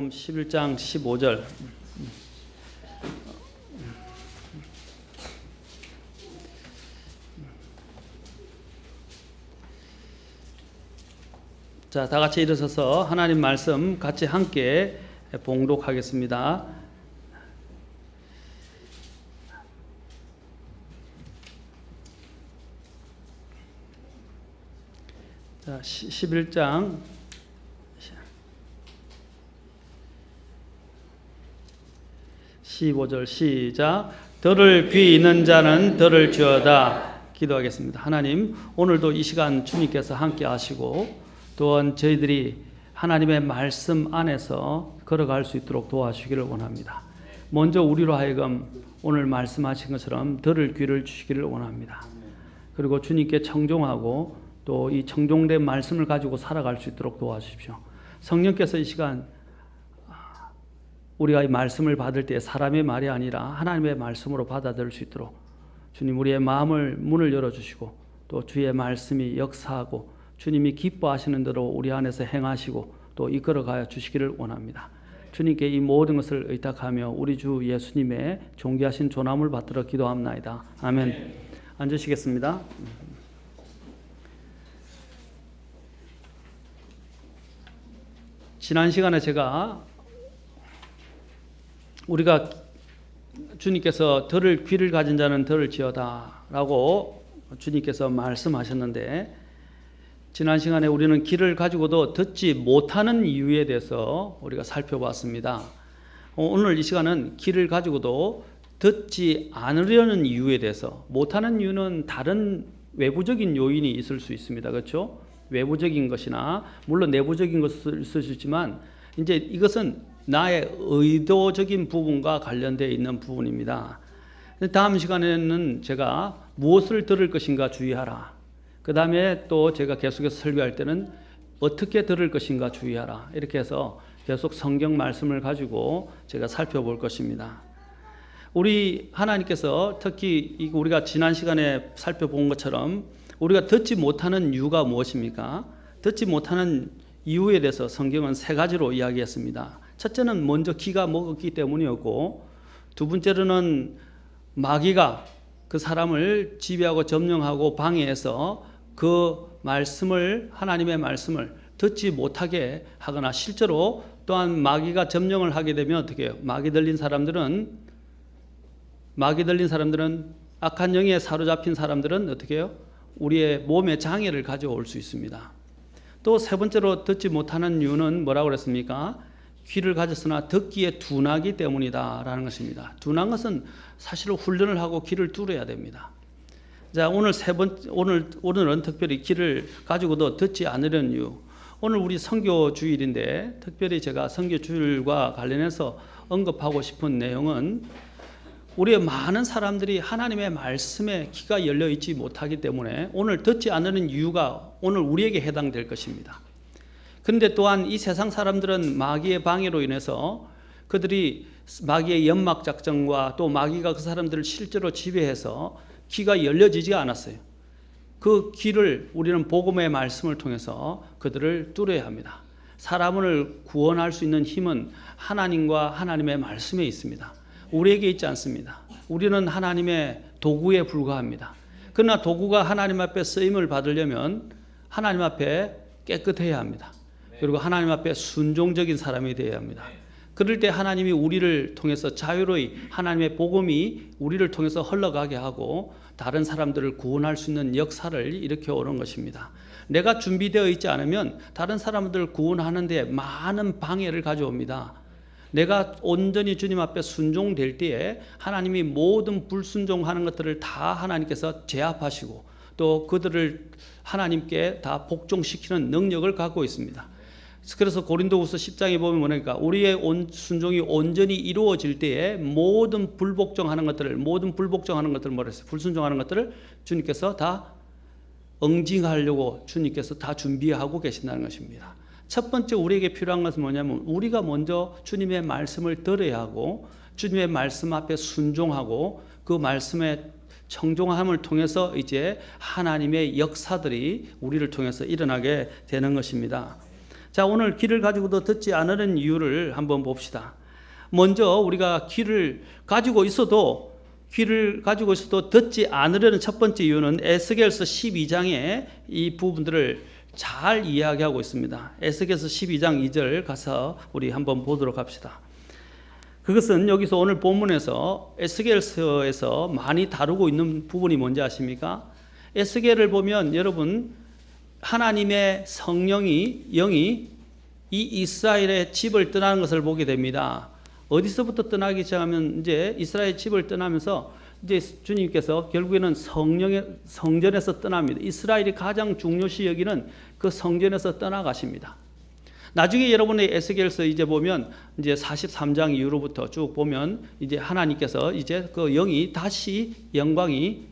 마태복음 11장 15절. 자, 다 같이 일어서서 하나님 말씀 같이 함께 봉독하겠습니다. 자, 11장 15절 시작. 들을 귀 있는 자는 들을 지어다. 기도하겠습니다. 하나님, 오늘도 이 시간 주님께서 함께 하시고 또한 저희들이 하나님의 말씀 안에서 걸어갈 수 있도록 도와주시기를 원합니다. 먼저 우리로 하여금 오늘 말씀하신 것처럼 들을 귀를 주시기를 원합니다. 그리고 주님께 청종하고 또 이 청종된 말씀을 가지고 살아갈 수 있도록 도와주십시오. 성령께서 이 시간 우리가 이 말씀을 받을 때 사람의 말이 아니라 하나님의 말씀으로 받아들일 수 있도록 주님 우리의 마음을 문을 열어주시고 또 주의 말씀이 역사하고 주님이 기뻐하시는 대로 우리 안에서 행하시고 또 이끌어가여 주시기를 원합니다. 주님께 이 모든 것을 의탁하며 우리 주 예수님의 존귀하신 존함을 받들어 기도합나이다. 아멘. 앉으시겠습니다. 지난 시간에 제가 우리가 주님께서 들을 귀를 가진 자는 들을 지어다 라고 주님께서 말씀하셨는데 지난 시간에 우리는 귀를 가지고도 듣지 못하는 이유에 대해서 우리가 살펴봤습니다. 오늘 이 시간은 귀를 가지고도 듣지 않으려는 이유에 대해서, 못하는 이유는 다른 외부적인 요인이 있을 수 있습니다. 그렇죠? 외부적인 것이나 물론 내부적인 것을 있을 수 있지만 이제 이것은 나의 의도적인 부분과 관련되어 있는 부분입니다. 다음 시간에는 제가 무엇을 들을 것인가 주의하라. 그 다음에 또 제가 계속해서 설교할 때는 어떻게 들을 것인가 주의하라. 이렇게 해서 계속 성경 말씀을 가지고 제가 살펴볼 것입니다. 우리 하나님께서 특히 우리가 지난 시간에 살펴본 것처럼 우리가 듣지 못하는 이유가 무엇입니까? 듣지 못하는 이유에 대해서 성경은 세 가지로 이야기했습니다. 첫째는 먼저 귀가 먹었기 때문이었고, 두 번째로는 마귀가 그 사람을 지배하고 점령하고 방해해서 그 말씀을, 하나님의 말씀을 듣지 못하게 하거나, 실제로 또한 마귀가 점령을 하게 되면 어떻게 해요? 마귀 들린 사람들은 악한 영에 사로잡힌 사람들은 어떻게 해요? 우리의 몸에 장애를 가져올 수 있습니다. 또 세 번째로 듣지 못하는 이유는 뭐라고 그랬습니까? 귀를 가졌으나 듣기에 둔하기 때문이다라는 것입니다. 둔한 것은 사실 훈련을 하고 귀를 뚫어야 됩니다. 자, 오늘은 특별히 귀를 가지고도 듣지 않으려는 이유. 오늘 우리 선교 주일인데 특별히 제가 선교 주일과 관련해서 언급하고 싶은 내용은 우리의 많은 사람들이 하나님의 말씀에 귀가 열려 있지 못하기 때문에 오늘 듣지 않는 이유가 오늘 우리에게 해당될 것입니다. 그런데 또한 이 세상 사람들은 마귀의 방해로 인해서 그들이 마귀의 연막 작전과 또 마귀가 그 사람들을 실제로 지배해서 귀가 열려지지 않았어요. 그 귀를 우리는 복음의 말씀을 통해서 그들을 뚫어야 합니다. 사람을 구원할 수 있는 힘은 하나님과 하나님의 말씀에 있습니다. 우리에게 있지 않습니다. 우리는 하나님의 도구에 불과합니다. 그러나 도구가 하나님 앞에 쓰임을 받으려면 하나님 앞에 깨끗해야 합니다. 그리고 하나님 앞에 순종적인 사람이 되어야 합니다. 그럴 때 하나님이 우리를 통해서 자유로이 하나님의 복음이 우리를 통해서 흘러가게 하고 다른 사람들을 구원할 수 있는 역사를 일으켜 오는 것입니다. 내가 준비되어 있지 않으면 다른 사람들을 구원하는 데 많은 방해를 가져옵니다. 내가 온전히 주님 앞에 순종될 때에 하나님이 모든 불순종하는 것들을 다 하나님께서 제압하시고 또 그들을 하나님께 다 복종시키는 능력을 갖고 있습니다. 그래서 고린도후서 10장에 보면 뭐니까 우리의 순종이 온전히 이루어질 때에 모든 불복종하는 것들을 뭐라 했어요? 불순종하는 것들을 주님께서 다 응징하려고 주님께서 다 준비하고 계신다는 것입니다. 첫 번째 우리에게 필요한 것은 뭐냐면 우리가 먼저 주님의 말씀을 들어야 하고 주님의 말씀 앞에 순종하고 그 말씀에 청종함을 통해서 이제 하나님의 역사들이 우리를 통해서 일어나게 되는 것입니다. 자, 오늘 귀를 가지고도 듣지 않으려는 이유를 한번 봅시다. 먼저 우리가 귀를 가지고 있어도 듣지 않으려는 첫 번째 이유는 에스겔서 12장의 이 부분들을 잘 이야기하고 있습니다. 에스겔서 12장 2절 가서 우리 한번 보도록 합시다. 그것은 여기서 오늘 본문에서 에스겔서에서 많이 다루고 있는 부분이 뭔지 아십니까? 에스겔을 보면 여러분 하나님의 성령이 영이 이 이스라엘의 집을 떠나는 것을 보게 됩니다. 어디서부터 떠나기 시작하면 이제 이스라엘 집을 떠나면서 이제 주님께서 결국에는 성전에서 떠납니다. 이스라엘이 가장 중요시 여기는 그 성전에서 떠나가십니다. 나중에 여러분의 에스겔서 이제 보면 이제 43장 이후로부터 쭉 보면 이제 하나님께서 이제 그 영이 다시 영광이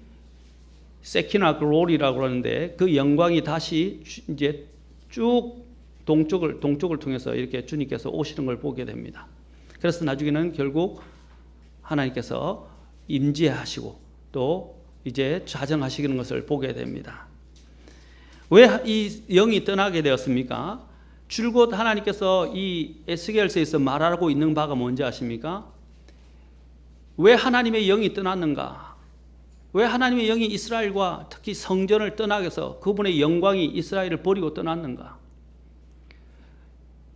세키나 글로리라고 그러는데 그 영광이 다시 이제 쭉 동쪽을 통해서 이렇게 주님께서 오시는 걸 보게 됩니다. 그래서 나중에는 결국 하나님께서 임재하시고 또 이제 좌정하시는 것을 보게 됩니다. 왜 이 영이 떠나게 되었습니까? 줄곧 하나님께서 이 에스겔서에서 말하고 있는 바가 뭔지 아십니까? 왜 하나님의 영이 떠났는가? 왜 하나님의 영이 이스라엘과 특히 성전을 떠나게 해서 그분의 영광이 이스라엘을 버리고 떠났는가?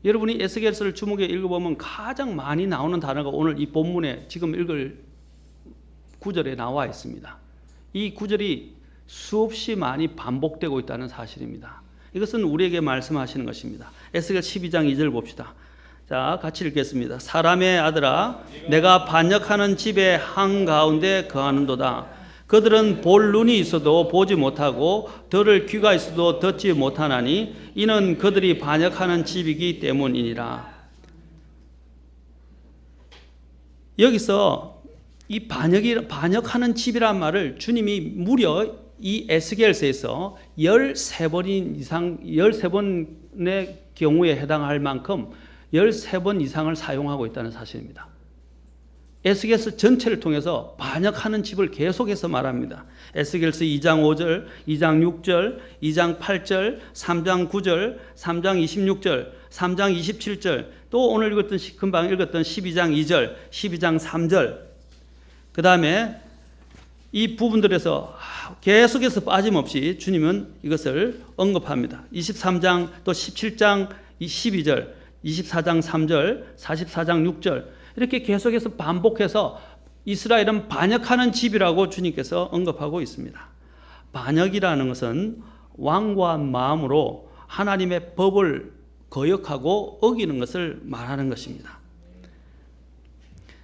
여러분이 에스겔서를 주목해 읽어보면 가장 많이 나오는 단어가 오늘 이 본문에 지금 읽을 구절에 나와 있습니다. 이 구절이 수없이 많이 반복되고 있다는 사실입니다. 이것은 우리에게 말씀하시는 것입니다. 에스겔 12장 2절 봅시다. 자, 같이 읽겠습니다. 사람의 아들아, 내가 반역하는 집의 한가운데 거하는도다. 그들은 볼 눈이 있어도 보지 못하고 들을 귀가 있어도 듣지 못하나니 이는 그들이 반역하는 집이기 때문이니라. 여기서 이 반역하는 집이란 말을 주님이 무려 이 에스겔서에서 13번의 경우에 해당할 만큼 13번 이상을 사용하고 있다는 사실입니다. 에스겔서 전체를 통해서 반역하는 집을 계속해서 말합니다. 에스겔서 2장 5절, 2장 6절, 2장 8절, 3장 9절, 3장 26절, 3장 27절, 또 오늘 금방 읽었던 12장 2절, 12장 3절, 그 다음에 이 부분들에서 계속해서 빠짐없이 주님은 이것을 언급합니다. 23장 또 17장 12절, 24장 3절, 44장 6절 이렇게 계속해서 반복해서 이스라엘은 반역하는 집이라고 주님께서 언급하고 있습니다. 반역이라는 것은 완고한 마음으로 하나님의 법을 거역하고 어기는 것을 말하는 것입니다.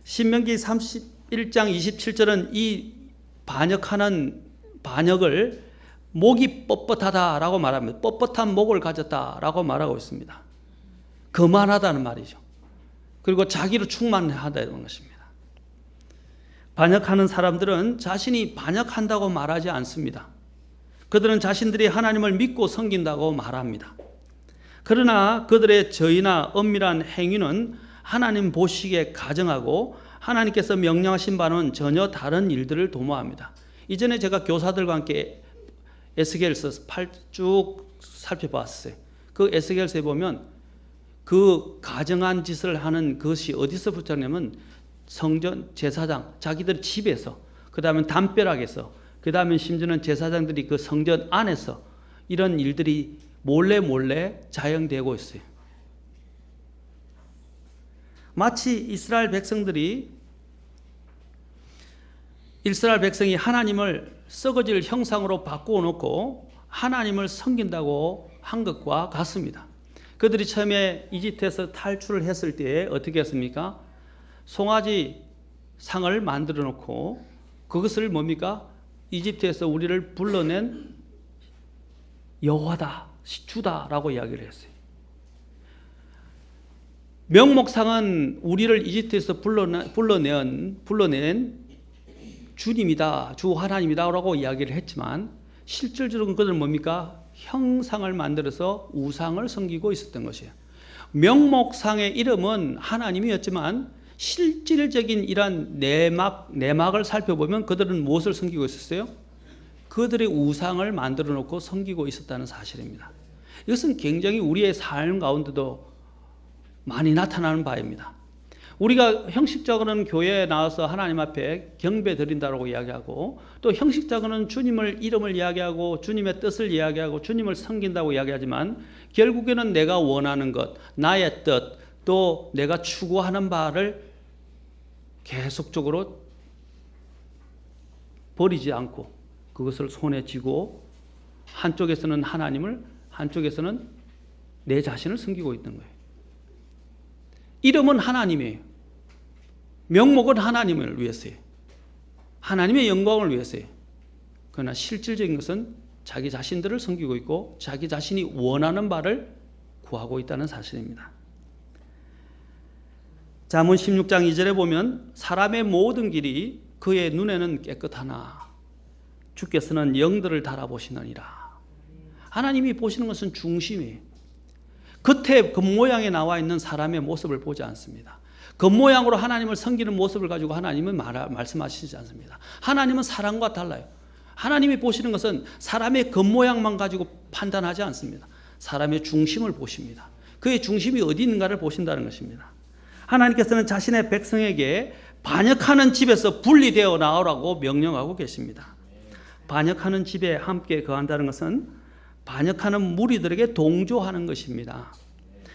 신명기 31장 27절은 이 반역을 목이 뻣뻣하다라고 말합니다. 뻣뻣한 목을 가졌다라고 말하고 있습니다. 거만하다는 말이죠. 그리고 자기로 충만하다는 것입니다. 반역하는 사람들은 자신이 반역한다고 말하지 않습니다. 그들은 자신들이 하나님을 믿고 섬긴다고 말합니다. 그러나 그들의 저희나 엄밀한 행위는 하나님 보시기에 가정하고 하나님께서 명령하신 바는 전혀 다른 일들을 도모합니다. 이전에 제가 교사들과 함께 에스겔서 쭉 살펴봤어요. 그 에스겔서에 보면 그 가정한 짓을 하는 것이 어디서 붙였냐면 성전 제사장 자기들 집에서, 그 다음에 담벼락에서, 그 다음에 심지어는 제사장들이 그 성전 안에서 이런 일들이 몰래 자행되고 있어요. 마치 이스라엘 백성이 하나님을 썩어질 형상으로 바꾸어 놓고 하나님을 섬긴다고 한 것과 같습니다. 그들이 처음에 이집트에서 탈출을 했을 때 어떻게 했습니까? 송아지 상을 만들어 놓고 그것을 뭡니까? 이집트에서 우리를 불러낸 여호와다, 주다라고 이야기를 했어요. 명목상은 우리를 이집트에서 불러낸 주님이다, 주 하나님이다라고 이야기를 했지만 실질적으로 그들은 뭡니까? 형상을 만들어서 우상을 섬기고 있었던 것이에요. 명목상의 이름은 하나님이었지만 실질적인 이러한 내막을 살펴보면 그들은 무엇을 섬기고 있었어요? 그들의 우상을 만들어 놓고 섬기고 있었다는 사실입니다. 이것은 굉장히 우리의 삶 가운데도 많이 나타나는 바입니다. 우리가 형식적으로는 교회에 나와서 하나님 앞에 경배 드린다고 이야기하고, 또 형식적으로는 주님을 이름을 이야기하고 주님의 뜻을 이야기하고 주님을 섬긴다고 이야기하지만, 결국에는 내가 원하는 것, 나의 뜻, 또 내가 추구하는 바를 계속적으로 버리지 않고 그것을 손에 쥐고, 한쪽에서는 하나님을, 한쪽에서는 내 자신을 섬기고 있는 거예요. 이름은 하나님이에요. 명목은 하나님을 위해서예요. 하나님의 영광을 위해서예요. 그러나 실질적인 것은 자기 자신들을 섬기고 있고 자기 자신이 원하는 바를 구하고 있다는 사실입니다. 잠언 16장 2절에 보면 사람의 모든 길이 그의 눈에는 깨끗하나 주께서는 영들을 달아보시느니라. 하나님이 보시는 것은 중심이에요. 겉에 겉모양에 나와 있는 사람의 모습을 보지 않습니다. 겉모양으로 하나님을 섬기는 모습을 가지고 하나님은 말씀하시지 않습니다. 하나님은 사람과 달라요. 하나님이 보시는 것은 사람의 겉모양만 가지고 판단하지 않습니다. 사람의 중심을 보십니다. 그의 중심이 어디 있는가를 보신다는 것입니다. 하나님께서는 자신의 백성에게 반역하는 집에서 분리되어 나오라고 명령하고 계십니다. 반역하는 집에 함께 거한다는 것은 반역하는 무리들에게 동조하는 것입니다.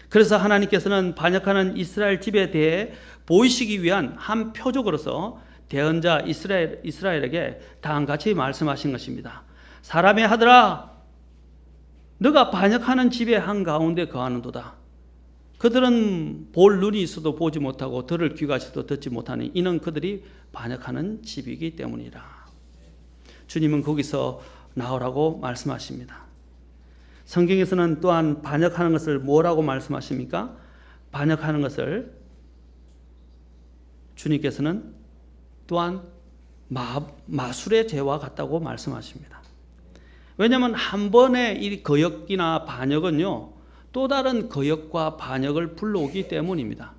그래서 하나님께서는 반역하는 이스라엘 집에 대해 보이시기 위한 한 표적으로서 대언자 이스라엘에게 다음같이 말씀하신 것입니다. 사람의 아들아, 너가 반역하는 집의 한가운데 거하는도다. 그들은 볼 눈이 있어도 보지 못하고 들을 귀가 있어도 듣지 못하니 이는 그들이 반역하는 집이기 때문이라. 주님은 거기서 나오라고 말씀하십니다. 성경에서는 또한 반역하는 것을 뭐라고 말씀하십니까? 반역하는 것을 주님께서는 또한 마술의 죄와 같다고 말씀하십니다. 왜냐하면 한 번의 이 거역이나 반역은요, 또 다른 거역과 반역을 불러오기 때문입니다.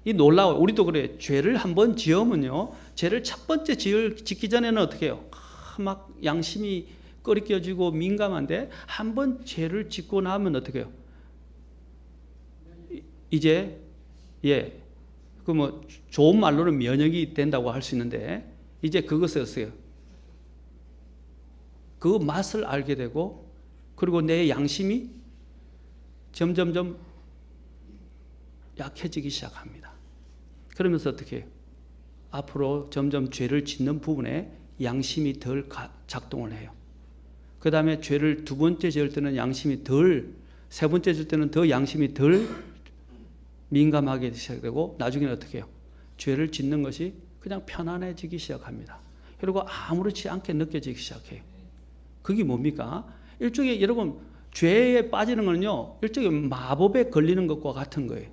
이 놀라워요. 우리도 그래요. 죄를 한 번 지으면요, 죄를 첫 번째 짓기 전에는 어떻게 해요? 막 양심이 꺼리껴지고 민감한데 한 번 죄를 짓고 나면 어떻게 해요? 이제 그 뭐 좋은 말로는 면역이 된다고 할 수 있는데, 이제 그것을 어때요? 그 맛을 알게 되고, 그리고 내 양심이 점점점 약해지기 시작합니다. 그러면서 어떻게 해요? 앞으로 점점 죄를 짓는 부분에 양심이 덜 작동을 해요. 그 다음에 죄를 두 번째 지을 때는 양심이 덜, 세 번째 지을 때는 더 양심이 덜 민감하게 시작되고, 나중에는 어떻게 해요? 죄를 짓는 것이 그냥 편안해지기 시작합니다. 그리고 아무렇지 않게 느껴지기 시작해요. 그게 뭡니까? 일종의, 여러분, 죄에 빠지는 거는요, 일종의 마법에 걸리는 것과 같은 거예요.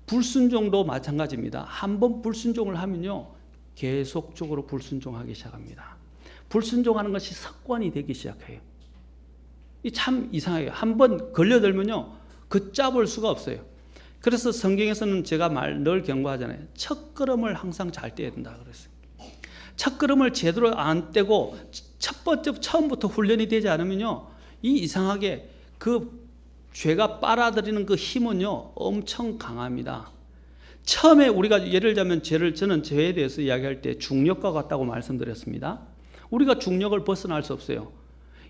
불순종도 마찬가지입니다. 한 번 불순종을 하면요, 계속적으로 불순종하기 시작합니다. 불순종하는 것이 습관이 되기 시작해요. 이 참 이상해요. 한 번 걸려들면요, 걷잡을 수가 없어요. 그래서 성경에서는 제가 늘 경고하잖아요. 첫 걸음을 항상 잘 떼야 된다 그랬어요. 첫 걸음을 제대로 안 떼고 처음부터 훈련이 되지 않으면요, 이 이상하게 그 죄가 빨아들이는 그 힘은요, 엄청 강합니다. 처음에 우리가 예를 들자면 저는 죄에 대해서 이야기할 때 중력과 같다고 말씀드렸습니다. 우리가 중력을 벗어날 수 없어요.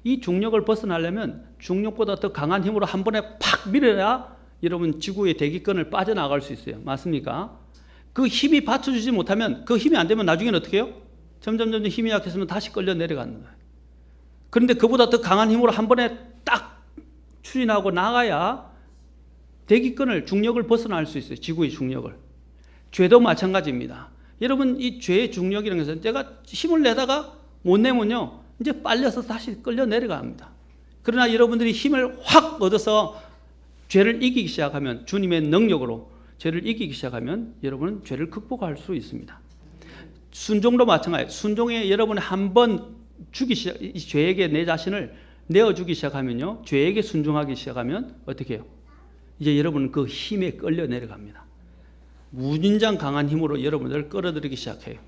이 중력을 벗어나려면 중력보다 더 강한 힘으로 한 번에 팍 밀어야 여러분 지구의 대기권을 빠져나갈 수 있어요. 맞습니까? 그 힘이 받쳐주지 못하면, 그 힘이 안 되면 나중에는 어떻게 해요? 점점 힘이 약해지면 다시 끌려 내려가는 거예요. 그런데 그보다 더 강한 힘으로 한 번에 딱 추진하고 나가야 대기권을, 중력을 벗어날 수 있어요. 지구의 중력을. 죄도 마찬가지입니다. 여러분, 이 죄의 중력이라는 것은 내가 힘을 내다가 못 내면요, 이제 빨려서 다시 끌려 내려갑니다. 그러나 여러분들이 힘을 확 얻어서 죄를 이기기 시작하면, 주님의 능력으로 죄를 이기기 시작하면 여러분은 죄를 극복할 수 있습니다. 순종도 마찬가지예요. 순종에 여러분이 한번 죄에게 내 자신을 내어주기 시작하면요, 죄에게 순종하기 시작하면 어떻게 해요? 이제 여러분은 그 힘에 끌려 내려갑니다. 무진장 강한 힘으로 여러분들을 끌어들이기 시작해요.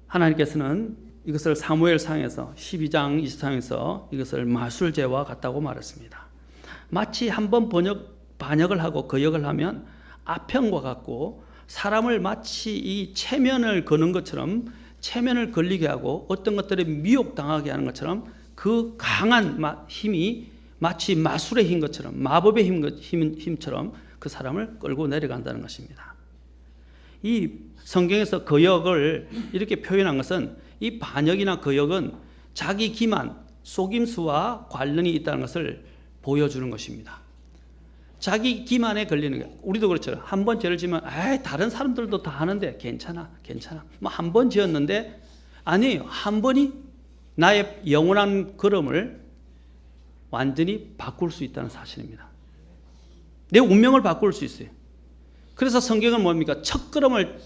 하나님께서는 이것을 사무엘상에서 12장 23장에서 이것을 마술제와 같다고 말했습니다. 마치 한번 반역을 하고 거역을 하면 아편과 같고 사람을 마치 이 체면을 거는 것처럼 체면을 걸리게 하고 어떤 것들에 미혹당하게 하는 것처럼 그 강한 힘이 마치 마술의 힘 것처럼 마법의 힘처럼 그 사람을 끌고 내려간다는 것입니다. 이 성경에서 거역을 이렇게 표현한 것은 이 반역이나 거역은 자기 기만, 속임수와 관련이 있다는 것을 보여주는 것입니다. 자기 기만에 걸리는 거예요. 우리도 그렇죠. 한 번 죄를 지면 다른 사람들도 다 하는데 괜찮아. 뭐 한 번 지었는데 아니에요. 한 번이 나의 영원한 걸음을 완전히 바꿀 수 있다는 사실입니다. 내 운명을 바꿀 수 있어요. 그래서 성경은 뭡니까? 첫 걸음을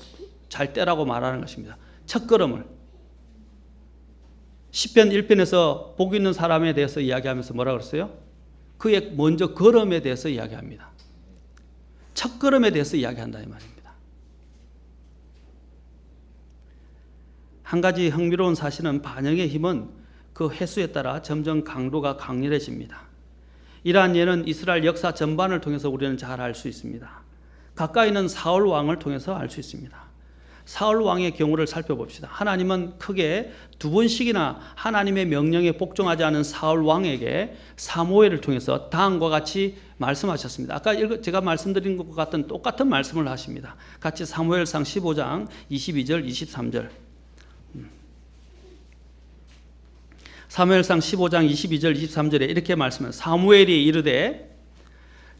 잘 떼라고 말하는 것입니다. 첫 걸음을. 시편 1편에서 복 있는 사람에 대해서 이야기하면서 뭐라고 그랬어요? 그의 먼저 걸음에 대해서 이야기합니다. 첫 걸음에 대해서 이야기한다 이 말입니다. 한 가지 흥미로운 사실은 반역의 힘은 그 횟수에 따라 점점 강도가 강렬해집니다. 이러한 예는 이스라엘 역사 전반을 통해서 우리는 잘 알 수 있습니다. 가까이 있는 사울 왕을 통해서 알 수 있습니다. 사울 왕의 경우를 살펴봅시다. 하나님은 크게 두 번씩이나 하나님의 명령에 복종하지 않은 사울 왕에게 사무엘을 통해서 다음과 같이 말씀하셨습니다. 아까 제가 말씀드린 것과 같은 똑같은 말씀을 하십니다. 같이 사무엘상 15장 22절 23절. 사무엘상 15장 22절 23절에 이렇게 말씀해요. 사무엘이 이르되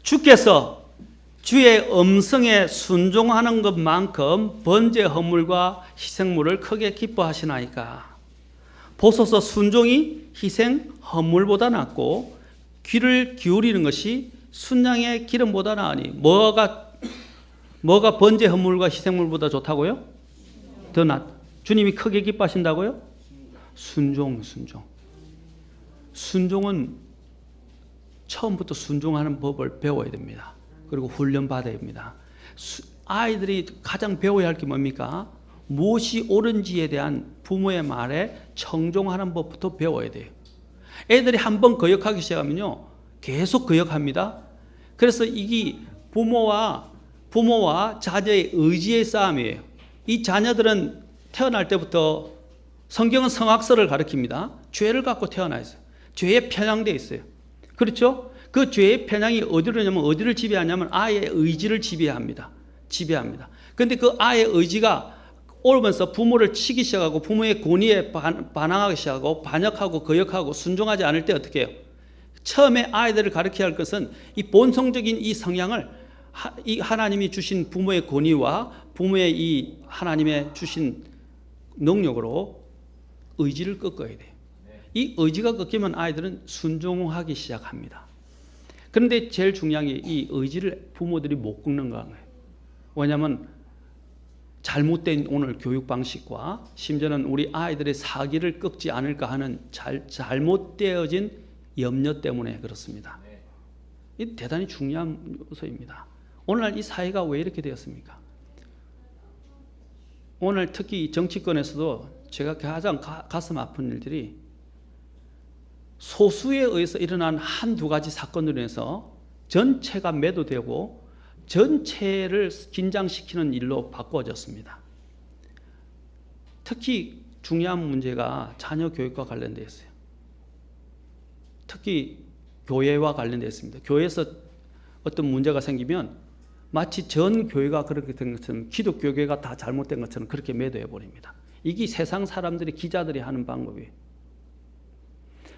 주께서 주의 음성에 순종하는 것만큼 번제 헌물과 희생물을 크게 기뻐하시나이까. 보소서 순종이 희생 헌물보다 낫고 귀를 기울이는 것이 순양의 기름보다 나으니 뭐가 번제 헌물과 희생물보다 좋다고요? 더 낫. 주님이 크게 기뻐하신다고요? 순종. 순종은 처음부터 순종하는 법을 배워야 됩니다. 그리고 훈련받아야 됩니다. 아이들이 가장 배워야 할 게 뭡니까? 무엇이 옳은지에 대한 부모의 말에 청종하는 법부터 배워야 돼요. 애들이 한번 거역하기 시작하면요 계속 거역합니다. 그래서 이게 부모와 자녀의 의지의 싸움이에요. 이 자녀들은 태어날 때부터 성경은 성악설을 가르칩니다. 죄를 갖고 태어나 있어요. 죄에 편향되어 있어요. 그렇죠? 그 죄의 편향이 어디를 지배하냐면 아이의 의지를 지배합니다. 그런데 그 아이의 의지가 오면서 부모를 치기 시작하고 부모의 권위에 반항하기 시작하고 반역하고 거역하고 순종하지 않을 때 어떻게 해요? 처음에 아이들을 가르쳐야 할 것은 이 본성적인 이 성향을 이 하나님이 주신 부모의 권위와 부모의 이 하나님의 주신 능력으로 의지를 꺾어야 돼요. 이 의지가 꺾이면 아이들은 순종하기 시작합니다. 그런데 제일 중요한 게 이 의지를 부모들이 못 꺾는 거예요. 왜냐하면 잘못된 오늘 교육 방식과 심지어는 우리 아이들의 사기를 꺾지 않을까 하는 잘못되어진 염려 때문에 그렇습니다. 이 대단히 중요한 요소입니다. 오늘날 이 사회가 왜 이렇게 되었습니까? 오늘 특히 정치권에서도 제가 가장 가슴 아픈 일들이 소수에 의해서 일어난 한두 가지 사건으로 인해서 전체가 매도되고 전체를 긴장시키는 일로 바꿔졌습니다. 특히 중요한 문제가 자녀 교육과 관련되어 있어요. 특히 교회와 관련되어 있습니다. 교회에서 어떤 문제가 생기면 마치 전 교회가 그렇게 된 것처럼 기독교계가 다 잘못된 것처럼 그렇게 매도해 버립니다. 이게 세상 사람들이 기자들이 하는 방법이에요.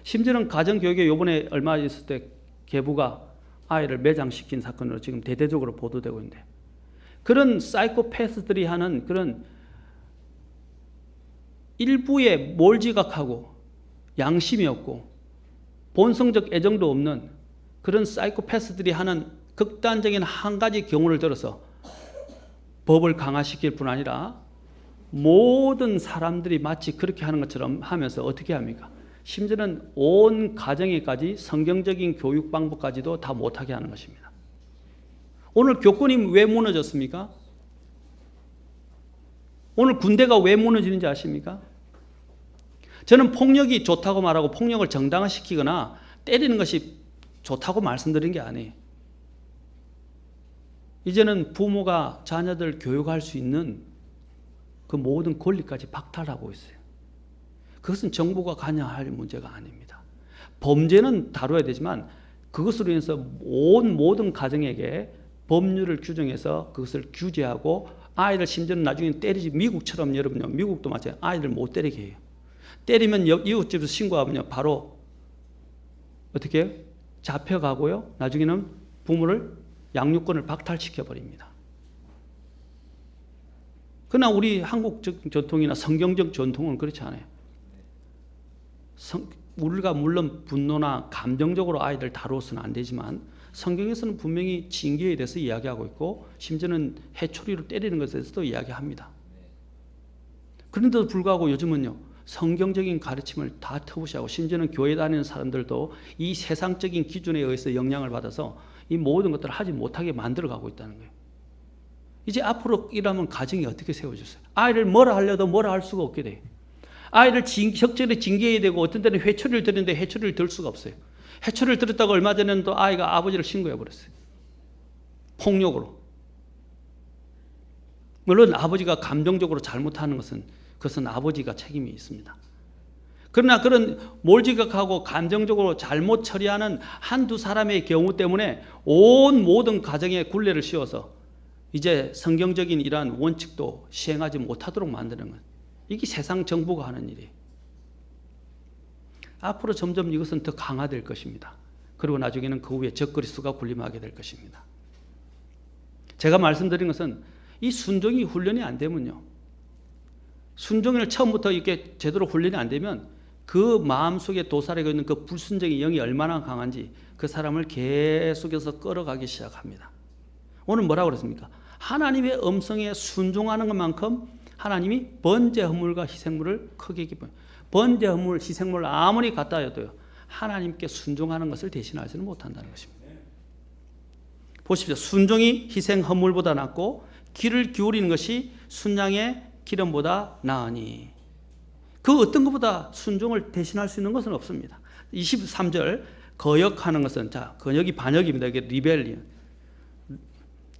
심지어는 가정교육에 요번에 얼마 있을 때 계부가 아이를 매장시킨 사건으로 지금 대대적으로 보도되고 있는데 그런 사이코패스들이 하는 그런 일부에 몰지각하고 양심이 없고 본성적 애정도 없는 그런 사이코패스들이 하는 극단적인 한 가지 경우를 들어서 법을 강화시킬 뿐 아니라 모든 사람들이 마치 그렇게 하는 것처럼 하면서 어떻게 합니까? 심지어는 온 가정에까지 성경적인 교육 방법까지도 다 못하게 하는 것입니다. 오늘 교권이 왜 무너졌습니까? 오늘 군대가 왜 무너지는지 아십니까? 저는 폭력이 좋다고 말하고 폭력을 정당화시키거나 때리는 것이 좋다고 말씀드린 게 아니에요. 이제는 부모가 자녀들 교육할 수 있는 그 모든 권리까지 박탈하고 있어요. 그것은 정부가 관여할 문제가 아닙니다. 범죄는 다뤄야 되지만 그것으로 인해서 모든 가정에게 법률을 규정해서 그것을 규제하고 아이를 심지어는 나중에 때리지, 미국처럼 여러분요, 미국도 마찬가지예요. 아이들 못 때리게 해요. 때리면 이웃집에서 신고하면요 바로 어떻게 해요? 잡혀가고요 나중에는 부모를 양육권을 박탈시켜 버립니다. 그러나 우리 한국적 전통이나 성경적 전통은 그렇지 않아요. 우리가 물론 분노나 감정적으로 아이들 다루어서는 안 되지만 성경에서는 분명히 징계에 대해서 이야기하고 있고 심지어는 해초리로 때리는 것에 대해서도 이야기합니다. 그런데도 불구하고 요즘은요 성경적인 가르침을 다 터부시하고 심지어는 교회 다니는 사람들도 이 세상적인 기준에 의해서 영향을 받아서 이 모든 것들을 하지 못하게 만들어가고 있다는 거예요. 이제 앞으로 이러면 가정이 어떻게 세워졌어요? 아이를 뭐라 하려도 뭐라 할 수가 없게 돼요. 아이를 적절히 징계해야 되고 어떤 때는 회초리를 드는데 회초리를 들 수가 없어요. 회초리를 들었다고 얼마 전에는 또 아이가 아버지를 신고해 버렸어요. 폭력으로. 물론 아버지가 감정적으로 잘못하는 그것은 아버지가 책임이 있습니다. 그러나 그런 몰지각하고 감정적으로 잘못 처리하는 한두 사람의 경우 때문에 모든 가정에 굴레를 씌워서 이제 성경적인 이러한 원칙도 시행하지 못하도록 만드는 것. 이게 세상 정부가 하는 일이에요. 앞으로 점점 이것은 더 강화될 것입니다. 그리고 나중에는 그 위에 적그리스도가 군림하게 될 것입니다. 제가 말씀드린 것은 이 순종이 훈련이 안 되면요. 순종을 처음부터 이렇게 제대로 훈련이 안 되면 그 마음속에 도사리고 있는 그 불순종의 영이 얼마나 강한지 그 사람을 계속해서 끌어가기 시작합니다. 오늘 뭐라고 그랬습니까? 하나님의 음성에 순종하는 것만큼 하나님이 번제 헌물과 희생물을 크게 기뻐요. 번제 헌물, 희생물을 아무리 갖다 해도요. 하나님께 순종하는 것을 대신하지는 못한다는 것입니다. 보십시오. 순종이 희생 헌물보다 낫고 귀를 기울이는 것이 순양의 기름보다 나으니. 그 어떤 것보다 순종을 대신할 수 있는 것은 없습니다. 23절 거역하는 것은 거역이 반역입니다. 이게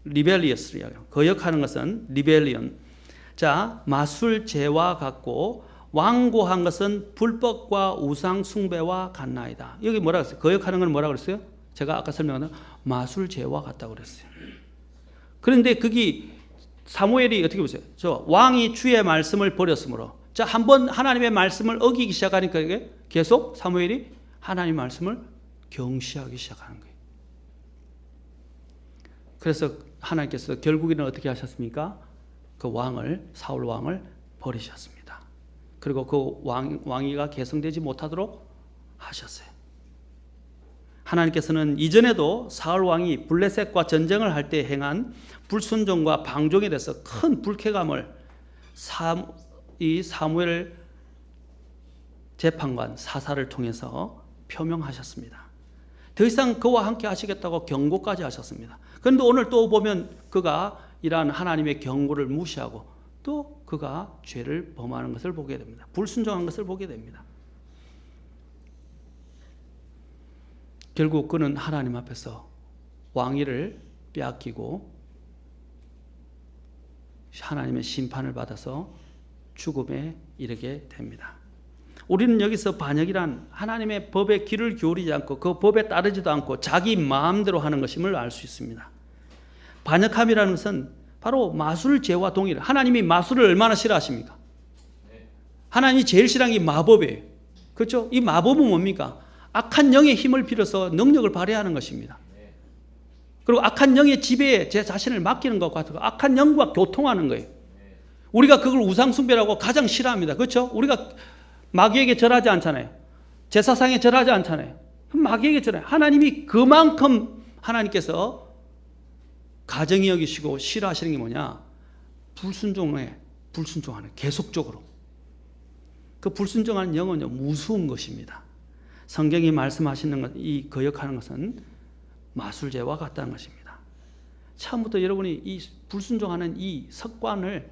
리벨리어스리요. 거역하는 것은 리벨리언. 마술제와 같고 완고한 것은 불법과 우상 숭배와 같나이다. 여기 뭐라 그랬어요? 거역하는 건 뭐라 그랬어요? 제가 아까 설명한 마술제와 같다고 그랬어요. 그런데 거기 사무엘이 어떻게 보세요? 왕이 주의 말씀을 버렸으므로. 한번 하나님의 말씀을 어기기 시작하니까 이게 계속 사무엘이 하나님의 말씀을 경시하기 시작하는 거예요. 그래서 하나님께서 결국에는 어떻게 하셨습니까? 그 사울 왕을 버리셨습니다. 그리고 그 왕위가 계승되지 못하도록 하셨어요. 하나님께서는 이전에도 사울 왕이 블레셋과 전쟁을 할 때 행한 불순종과 방종에 대해서 큰 불쾌감을 이 사무엘 재판관 사사를 통해서 표명하셨습니다. 더 이상 그와 함께 하시겠다고 경고까지 하셨습니다. 그런데 오늘 또 보면 그가 이러한 하나님의 경고를 무시하고 또 그가 죄를 범하는 것을 보게 됩니다. 불순종한 것을 보게 됩니다. 결국 그는 하나님 앞에서 왕위를 빼앗기고 하나님의 심판을 받아서 죽음에 이르게 됩니다. 우리는 여기서 반역이란 하나님의 법에 귀를 기울이지 않고 그 법에 따르지도 않고 자기 마음대로 하는 것임을 알 수 있습니다. 반역함이라는 것은 바로 마술죄와 동일해요. 하나님이 마술을 얼마나 싫어하십니까? 하나님이 제일 싫어하는 게 마법이에요. 그렇죠? 이 마법은 뭡니까? 악한 영의 힘을 빌어서 능력을 발휘하는 것입니다. 그리고 악한 영의 지배에 제 자신을 맡기는 것과 같고 악한 영과 교통하는 거예요. 우리가 그걸 우상숭배라고 가장 싫어합니다. 그렇죠? 우리가 마귀에게 절하지 않잖아요. 제사상에 절하지 않잖아요. 마귀에게 절해요. 하나님이 그만큼 하나님께서 가정이 여기시고 싫어하시는 게 뭐냐? 불순종하는 계속적으로. 그 불순종하는 영은요 무서운 것입니다. 성경이 말씀하시는 것, 이 거역하는 것은 마술죄와 같다는 것입니다. 처음부터 여러분이 이 불순종하는 이 습관을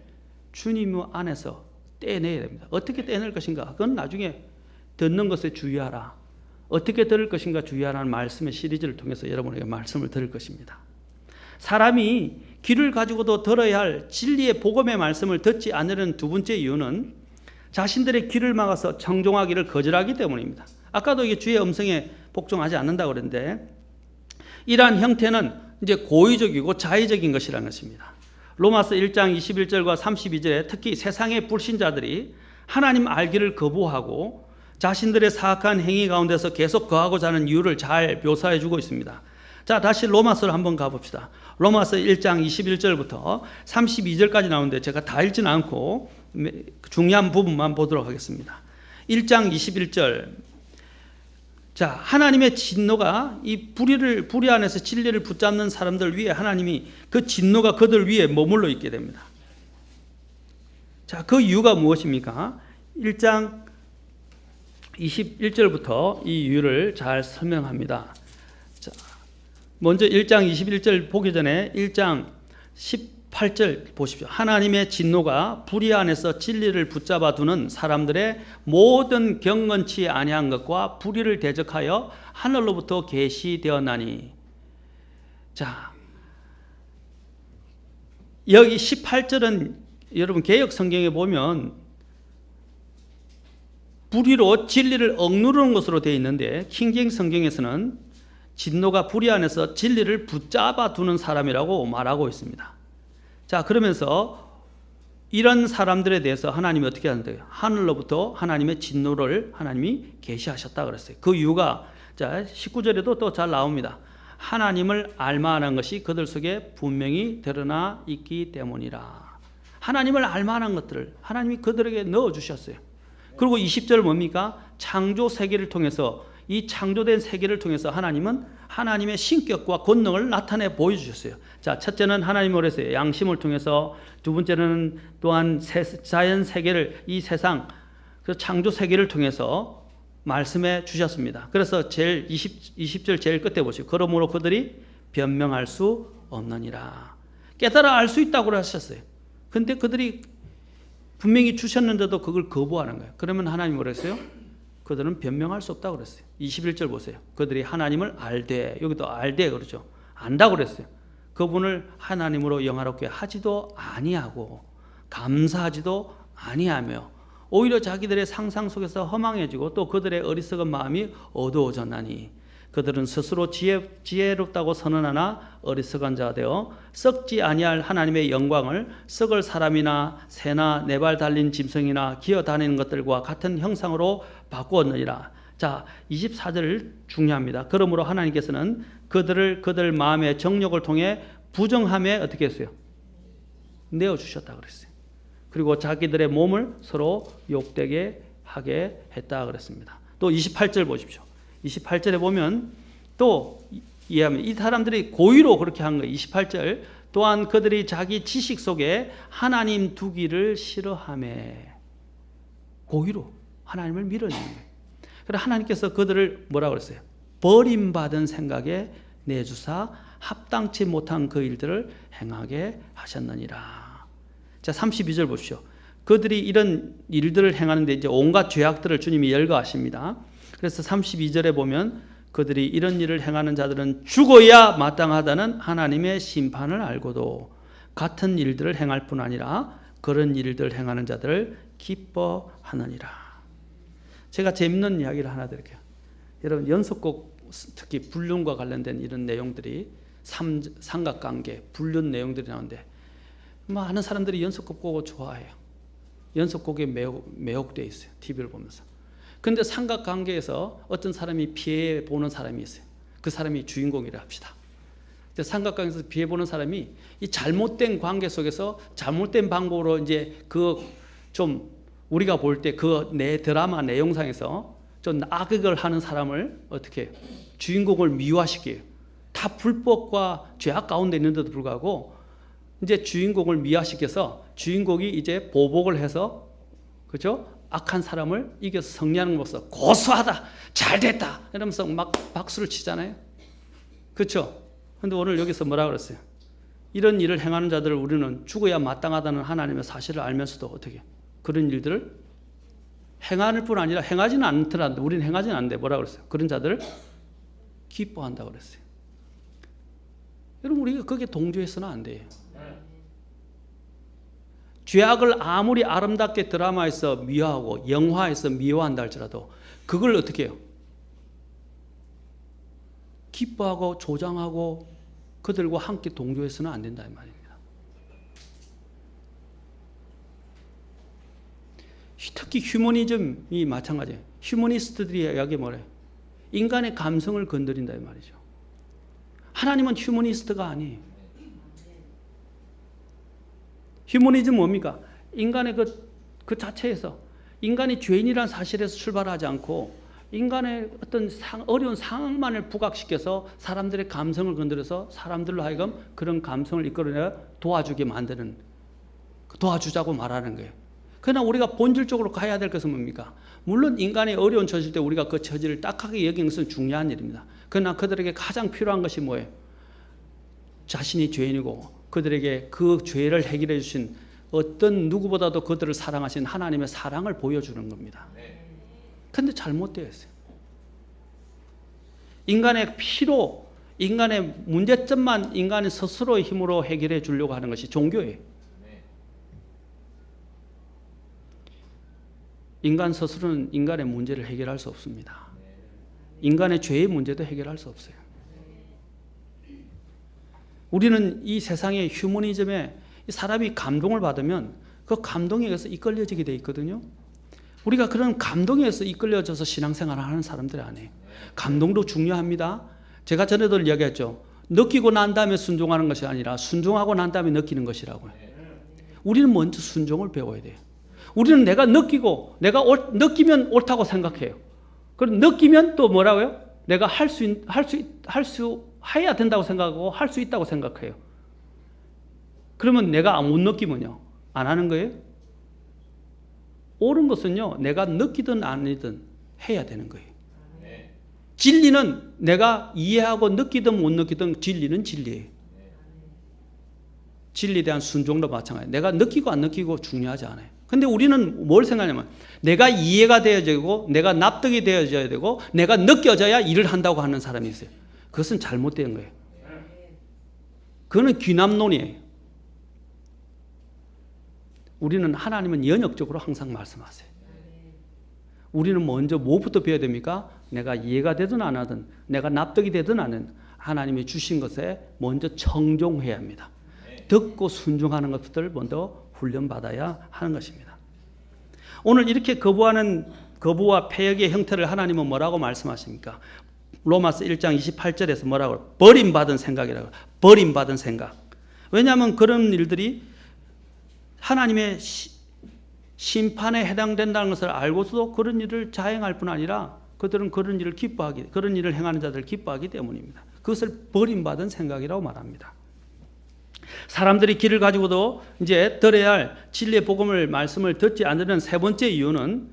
주님 안에서 떼내야 됩니다. 어떻게 떼낼 것인가? 그건 나중에 듣는 것에 주의하라. 어떻게 들을 것인가 주의하라는 말씀의 시리즈를 통해서 여러분에게 말씀을 드릴 것입니다. 사람이 귀를 가지고도 들어야 할 진리의 복음의 말씀을 듣지 않으려는 두 번째 이유는 자신들의 귀를 막아서 청종하기를 거절하기 때문입니다. 아까도 이게 주의 음성에 복종하지 않는다고 그랬는데 이러한 형태는 이제 고의적이고 자의적인 것이라는 것입니다. 로마서 1장 21절과 32절에 특히 세상의 불신자들이 하나님 알기를 거부하고 자신들의 사악한 행위 가운데서 계속 거하고자 하는 이유를 잘 묘사해 주고 있습니다. 자, 다시 로마서를 한번 가봅시다. 로마서 1장 21절부터 32절까지 나오는데 제가 다 읽지는 않고 중요한 부분만 보도록 하겠습니다. 1장 21절. 자, 하나님의 진노가 이 불의 안에서 진리를 붙잡는 사람들 위에 하나님이 그 진노가 그들 위에 머물러 있게 됩니다. 자, 그 이유가 무엇입니까? 1장 21절부터 이 이유를 잘 설명합니다. 자, 먼저 1장 21절 보기 전에 1장 18절 보십시오. 하나님의 진노가 불의 안에서 진리를 붙잡아 두는 사람들의 모든 경건치 아니한 것과 불의를 대적하여 하늘로부터 계시되었나니. 자, 여기 18절은 여러분 개역 성경에 보면 불의로 진리를 억누르는 것으로 되어 있는데 킹제임스 성경에서는 진노가 불의 안에서 진리를 붙잡아 두는 사람이라고 말하고 있습니다. 자, 그러면서 이런 사람들에 대해서 하나님이 어떻게 하는데요? 하늘로부터 하나님의 진노를 하나님이 계시하셨다 그랬어요. 그 이유가 자, 19절에도 또 잘 나옵니다. 하나님을 알만한 것이 그들 속에 분명히 드러나 있기 때문이라. 하나님을 알만한 것들을 하나님이 그들에게 넣어주셨어요. 그리고 20절 뭡니까? 창조 세계를 통해서 이 창조된 세계를 통해서 하나님은 하나님의 신격과 권능을 나타내 보여주셨어요. 자, 첫째는 하나님을 했어요. 양심을 통해서. 두 번째는 또한 자연 세계를, 이 세상, 그 창조 세계를 통해서 말씀해 주셨습니다. 그래서 제일 20절 제일 끝에 보시고 그러므로 그들이 변명할 수 없느니라. 깨달아 알 수 있다고 하셨어요. 근데 그들이 분명히 주셨는데도 그걸 거부하는 거예요. 그러면 하나님이 뭐라 했어요? 그들은 변명할 수 없다고 그랬어요. 21절 보세요. 그들이 하나님을 알되, 여기도 알되 그러죠. 안다고 그랬어요. 그분을 하나님으로 영화롭게 하지도 아니하고 감사하지도 아니하며 오히려 자기들의 상상 속에서 허망해지고 또 그들의 어리석은 마음이 어두워졌나니 그들은 스스로 지혜롭다고 선언하나 어리석은 자가 되어 썩지 아니할 하나님의 영광을 썩을 사람이나 새나 네 발 달린 짐승이나 기어다니는 것들과 같은 형상으로 바꾸었느니라. 자, 24절 중요합니다. 그러므로 하나님께서는 그들 마음의 정욕을 통해 부정함에 어떻게 했어요? 내어주셨다 그랬어요. 그리고 자기들의 몸을 서로 욕되게 하게 했다 그랬습니다. 또 28절 보십시오. 28절에 보면 또 이해하면 이 사람들이 고의로 그렇게 한 거예요. 28절 또한 그들이 자기 지식 속에 하나님 두기를 싫어하매 고의로 하나님을 밀어내는 거예요. 그래서 하나님께서 그들을 뭐라고 그랬어요? 버림받은 생각에 내주사 합당치 못한 그 일들을 행하게 하셨느니라. 자, 32절 보십시오. 그들이 이런 일들을 행하는데 이제 온갖 죄악들을 주님이 열거하십니다. 그래서 32절에 보면 그들이 이런 일을 행하는 자들은 죽어야 마땅하다는 하나님의 심판을 알고도 같은 일들을 행할 뿐 아니라 그런 일들을 행하는 자들을 기뻐하느니라. 제가 재밌는 이야기를 하나 드릴게요. 여러분 연속곡 특히 불륜과 관련된 이런 내용들이 삼각관계, 불륜 내용들이 나오는데 많은 사람들이 연속곡을 좋아해요. 연속곡에 매혹되어 있어요. TV를 보면서. 그런데 삼각관계에서 어떤 사람이 피해 보는 사람이 있어요. 그 사람이 주인공이라 합시다. 삼각관계에서 피해 보는 사람이 이 잘못된 관계 속에서 잘못된 방법으로 이제 그 좀 우리가 볼 때 그 내 드라마 내용상에서 좀 악을 하는 사람을 어떻게 주인공을 미화시켜요. 다 불법과 죄악 가운데 있는데도 불구하고 이제 주인공을 미화시켜서 주인공이 이제 보복을 해서 그죠? 악한 사람을 이겨서 승리하는 것으로 고소하다, 잘됐다 이러면서 막 박수를 치잖아요. 그렇죠? 그런데 오늘 여기서 뭐라 그랬어요? 이런 일을 행하는 자들을 우리는 죽어야 마땅하다는 하나님의 사실을 알면서도 어떻게 그런 일들을 행할 뿐 아니라 행하지는 않더라도 우리는 행하지는 않는데 뭐라고 그랬어요? 그런 자들을 기뻐한다고 그랬어요. 여러분 우리가 거기에 동조해서는 안 돼요. 죄악을 아무리 아름답게 드라마에서 미화하고 영화에서 미화한다 할지라도 그걸 어떻게 해요? 기뻐하고 조장하고 그들과 함께 동조해서는 안 된다 이 말입니다. 특히 휴머니즘이 마찬가지예요. 휴머니스트들이 이야기 뭐래요? 인간의 감성을 건드린다 이 말이죠. 하나님은 휴머니스트가 아니에요. 휴머니즘 뭡니까? 인간의 그 자체에서 인간이 죄인이라는 사실에서 출발하지 않고 인간의 어떤 어려운 상황만을 부각시켜서 사람들의 감성을 건드려서 사람들로 하여금 그런 감성을 이끌어내 도와주게 만드는, 도와주자고 말하는 거예요. 그러나 우리가 본질적으로 가야 될 것은 뭡니까? 물론 인간의 어려운 처질 때 우리가 그 처지를 딱하게 여기는 것은 중요한 일입니다. 그러나 그들에게 가장 필요한 것이 뭐예요? 자신이 죄인이고 그들에게 그 죄를 해결해 주신 어떤 누구보다도 그들을 사랑하신 하나님의 사랑을 보여주는 겁니다. 그런데 잘못되어 있어요. 인간의 피로, 인간의 문제점만 인간의 스스로의 힘으로 해결해 주려고 하는 것이 종교예요. 인간 스스로는 인간의 문제를 해결할 수 없습니다. 인간의 죄의 문제도 해결할 수 없어요. 우리는 이 세상의 휴머니즘에 사람이 감동을 받으면 그 감동에 의해서 이끌려지게 돼 있거든요. 우리가 그런 감동에 의해서 이끌려져서 신앙생활을 하는 사람들이 아니에요. 감동도 중요합니다. 제가 전에도 이야기했죠. 느끼고 난 다음에 순종하는 것이 아니라 순종하고 난 다음에 느끼는 것이라고요. 우리는 먼저 순종을 배워야 돼요. 우리는 내가 느끼고 내가 느끼면 옳다고 생각해요. 그럼 느끼면 또 뭐라고요? 내가 해야 된다고 생각하고 할 수 있다고 생각해요. 그러면 내가 못 느끼면요? 안 하는 거예요? 옳은 것은요, 내가 느끼든 아니든 해야 되는 거예요. 진리는 내가 이해하고 느끼든 못 느끼든 진리는 진리예요. 진리에 대한 순종도 마찬가지예요. 내가 느끼고 안 느끼고 중요하지 않아요. 근데 우리는 뭘 생각하냐면 내가 이해가 되어지고 내가 납득이 되어져야 되고 내가 느껴져야 일을 한다고 하는 사람이 있어요. 그것은 잘못된 거예요. 그거는 귀남론이에요. 우리는 하나님은 연역적으로 항상 말씀하세요. 우리는 먼저 뭐부터 배워야 됩니까? 내가 이해가 되든 안 하든 내가 납득이 되든 안 하든 하나님이 주신 것에 먼저 청종해야 합니다. 듣고 순종하는 것들을 먼저 훈련받아야 하는 것입니다. 오늘 이렇게 거부와 패역의 형태를 하나님은 뭐라고 말씀하십니까? 로마서 1장 28절에서 뭐라고? 버림받은 생각이라고. 버림받은 생각. 왜냐하면 그런 일들이 하나님의 심판에 해당된다는 것을 알고서도 그런 일을 자행할 뿐 아니라 그들은 그런 일을 행하는 자들을 기뻐하기 때문입니다. 그것을 버림받은 생각이라고 말합니다. 사람들이 길을 가지고도 이제 들어야 할 진리의 복음을 말씀을 듣지 않는 세 번째 이유는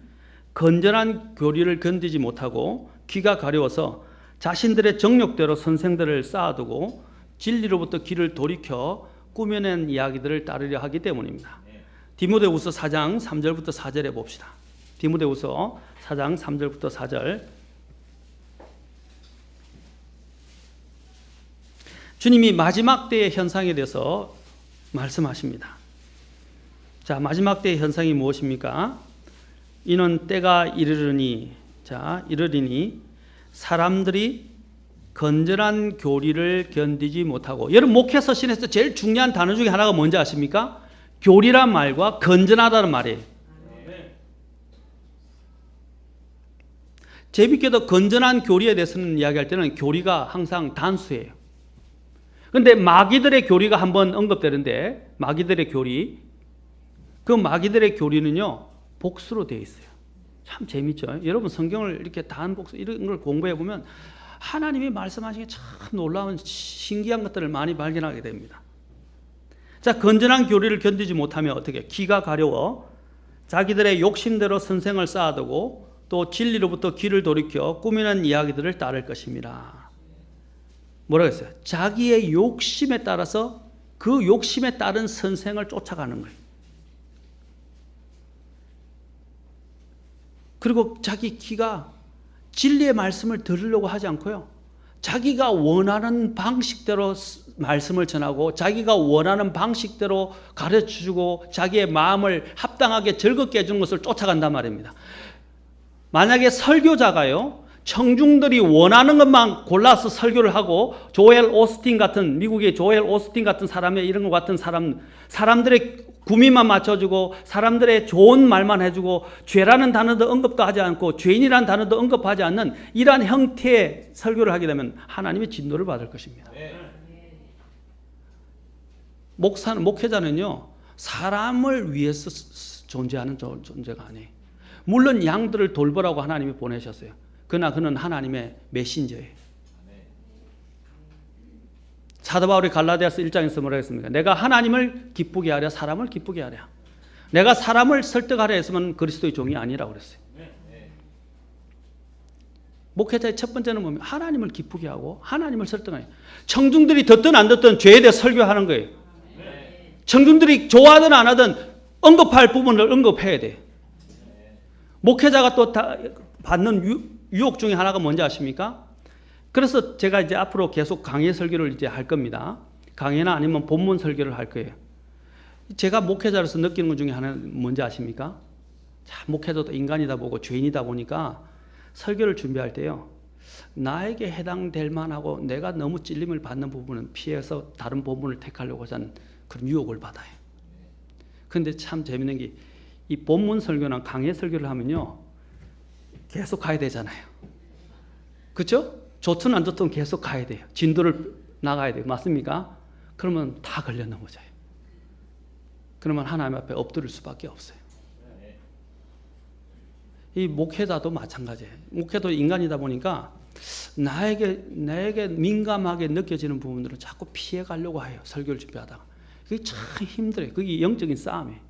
건전한 교리를 견디지 못하고 귀가 가려워서 자신들의 정욕대로 선생들을 쌓아두고 진리로부터 귀를 돌이켜 꾸며낸 이야기들을 따르려 하기 때문입니다. 디모데후서 4장 3절부터 4절에 봅시다. 디모데후서 4장 3절부터 4절. 주님이 마지막 때의 현상에 대해서 말씀하십니다. 자, 마지막 때의 현상이 무엇입니까? 이는 때가 이르리니 사람들이 건전한 교리를 견디지 못하고, 여러분 목회 서신에서 제일 중요한 단어 중에 하나가 뭔지 아십니까? 교리란 말과 건전하다는 말이에요. 재밌게도 건전한 교리에 대해서는 이야기할 때는 교리가 항상 단수예요. 그런데 마귀들의 교리가 한번 언급되는데 마귀들의 교리, 그 마귀들의 교리는요 복수로 되어 있어요. 참 재밌죠. 여러분 성경을 이렇게 단복수 이런 걸 공부해 보면 하나님이 말씀하신 게 참 놀라운 신기한 것들을 많이 발견하게 됩니다. 자, 건전한 교리를 견디지 못하면 어떻게? 귀가 가려워 자기들의 욕심대로 선생을 쌓아두고 또 진리로부터 귀를 돌이켜 꾸미는 이야기들을 따를 것입니다. 뭐라고 했어요? 자기의 욕심에 따라서 그 욕심에 따른 선생을 쫓아가는 거예요. 그리고 자기 귀가 진리의 말씀을 들으려고 하지 않고요. 자기가 원하는 방식대로 말씀을 전하고 자기가 원하는 방식대로 가르쳐주고 자기의 마음을 합당하게 즐겁게 해주는 것을 쫓아간단 말입니다. 만약에 설교자가요, 청중들이 원하는 것만 골라서 설교를 하고 조엘 오스틴 같은, 미국의 조엘 오스틴 같은 사람의 이런 것 같은 사람들의 구미만 맞춰주고 사람들의 좋은 말만 해주고 죄라는 단어도 언급도 하지 않고 죄인이라는 단어도 언급하지 않는 이러한 형태의 설교를 하게 되면 하나님의 진노를 받을 것입니다. 목회자는요, 사람을 위해서 존재하는 존재가 아니에요. 물론 양들을 돌보라고 하나님이 보내셨어요. 그러나 그는 하나님의 메신저예요. 사도 바울이 갈라디아서 1장에서 뭐라 했습니까? 내가 하나님을 기쁘게 하랴 사람을 기쁘게 하랴. 내가 사람을 설득하려 했으면 그리스도의 종이 아니라고 그랬어요. 목회자의 첫 번째는 뭡니까? 하나님을 기쁘게 하고 하나님을 설득하냐. 청중들이 듣든 안 듣든 죄에 대해 설교하는 거예요. 청중들이 좋아하든 안 하든 언급할 부분을 언급해야 돼요. 목회자가 또 받는 유혹 중에 하나가 뭔지 아십니까? 그래서 제가 이제 앞으로 계속 강의 설교를 이제 할 겁니다. 강의나 아니면 본문 설교를 할 거예요. 제가 목회자로서 느끼는 것 중에 하나는 뭔지 아십니까? 자, 목회자도 인간이다 보고 죄인이다 보니까 설교를 준비할 때요, 나에게 해당될 만하고 내가 너무 찔림을 받는 부분은 피해서 다른 본문을 택하려고 하는 그런 유혹을 받아요. 그런데 참 재밌는 게 이 본문 설교나 강의 설교를 하면요, 계속 가야 되잖아요. 그렇죠? 좋든 안 좋든 계속 가야 돼요. 진도를 나가야 돼요. 맞습니까? 그러면 다 걸려 넘어져요. 그러면 하나님 앞에 엎드릴 수밖에 없어요. 이 목회자도 마찬가지예요. 목회도 인간이다 보니까 나에게 민감하게 느껴지는 부분들을 자꾸 피해 가려고 해요. 설교를 준비하다가. 그게 참 힘들어요. 그게 영적인 싸움이에요.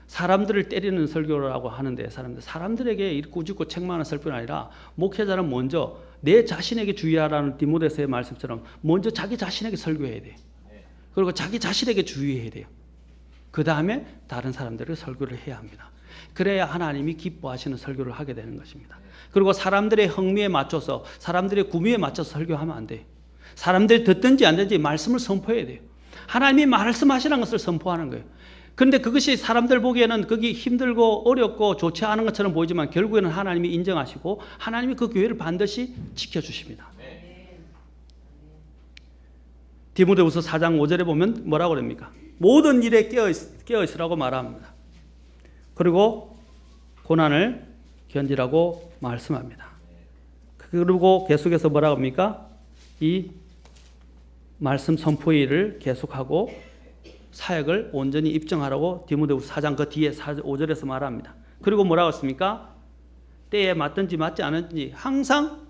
사람들을 때리는 설교라고 하는데 사람들에게 꾸짖고 책망하는 설교가 아니라 목회자는 먼저 내 자신에게 주의하라는 디모데서의 말씀처럼 먼저 자기 자신에게 설교해야 돼요. 그리고 자기 자신에게 주의해야 돼요. 그 다음에 다른 사람들에게 설교를 해야 합니다. 그래야 하나님이 기뻐하시는 설교를 하게 되는 것입니다. 그리고 사람들의 흥미에 맞춰서 사람들의 구미에 맞춰서 설교하면 안 돼요. 사람들이 듣든지 안 듣든지 말씀을 선포해야 돼요. 하나님이 말씀하시는 것을 선포하는 거예요. 그런데 그것이 사람들 보기에는 그게 힘들고 어렵고 좋지 않은 것처럼 보이지만 결국에는 하나님이 인정하시고 하나님이 그 교회를 반드시 지켜주십니다. 디모데후서 4장 5절에 보면 뭐라고 그럽니까? 모든 일에 깨어있으라고 말합니다. 그리고 고난을 견디라고 말씀합니다. 그리고 계속해서 뭐라고 합니까? 이 말씀 선포의 일을 계속하고 사역을 온전히 입증하라고 디모데후서 4장 그 뒤에 5절에서 말합니다. 그리고 뭐라고 했습니까? 때에 맞든지 맞지 않은지 항상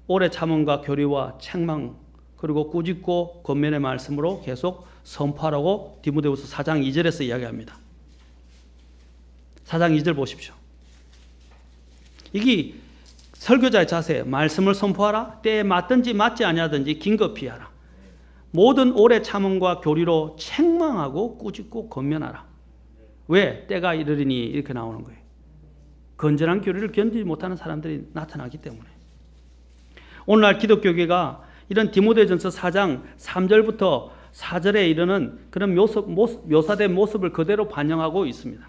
오래 참음과 교리와 책망 그리고 꾸짖고 권면의 말씀으로 계속 선포하라고 디모데후서 4장 2절에서 이야기합니다. 4장 2절 보십시오. 이게 설교자의 자세, 말씀을 선포하라. 때에 맞든지 맞지 아니하든지 긴급히 하라. 모든 오래 참음과 교리로 책망하고 꾸짖고 권면하라. 왜? 때가 이르리니 이렇게 나오는 거예요. 건전한 교리를 견디지 못하는 사람들이 나타나기 때문에. 오늘날 기독교계가 이런 디모데전서 4장 3절부터 4절에 이르는 그런 묘사된 모습을 그대로 반영하고 있습니다.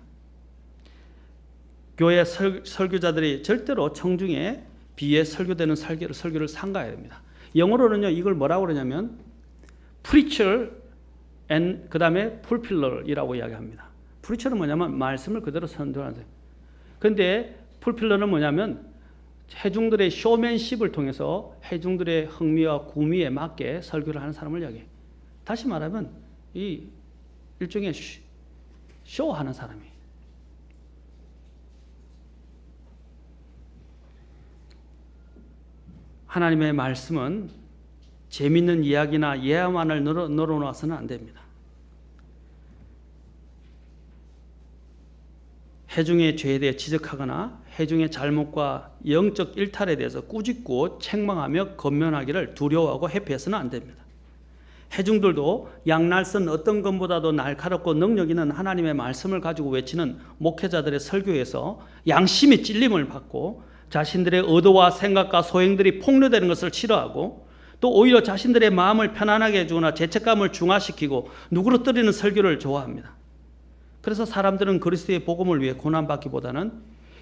교회 설교자들이 절대로 청중에 비해 설교되는 설교를 삼가야 됩니다. 영어로는요, 이걸 뭐라고 그러냐면 preacher and 그 다음에 fulfiller이라고 이야기합니다. preacher는 뭐냐면 말씀을 그대로 선도하는 거예요. 그런데 fulfiller는 뭐냐면 회중들의 쇼맨십을 통해서 회중들의 흥미와 구미에 맞게 설교를 하는 사람을 이야기해요. 다시 말하면 이 일종의 쇼하는 사람이에요. 하나님의 말씀은 재밌는 이야기나 예화만을 늘어놓아서는 안 됩니다. 회중의 죄에 대해 지적하거나 회중의 잘못과 영적 일탈에 대해서 꾸짖고 책망하며 권면하기를 두려워하고 회피해서는 안 됩니다. 회중들도 양날선 어떤 것보다도 날카롭고 능력 있는 하나님의 말씀을 가지고 외치는 목회자들의 설교에서 양심의 찔림을 받고 자신들의 의도와 생각과 소행들이 폭로되는 것을 싫어하고 또 오히려 자신들의 마음을 편안하게 해주거나 죄책감을 중화시키고 누그러뜨리는 설교를 좋아합니다. 그래서 사람들은 그리스도의 복음을 위해 고난받기보다는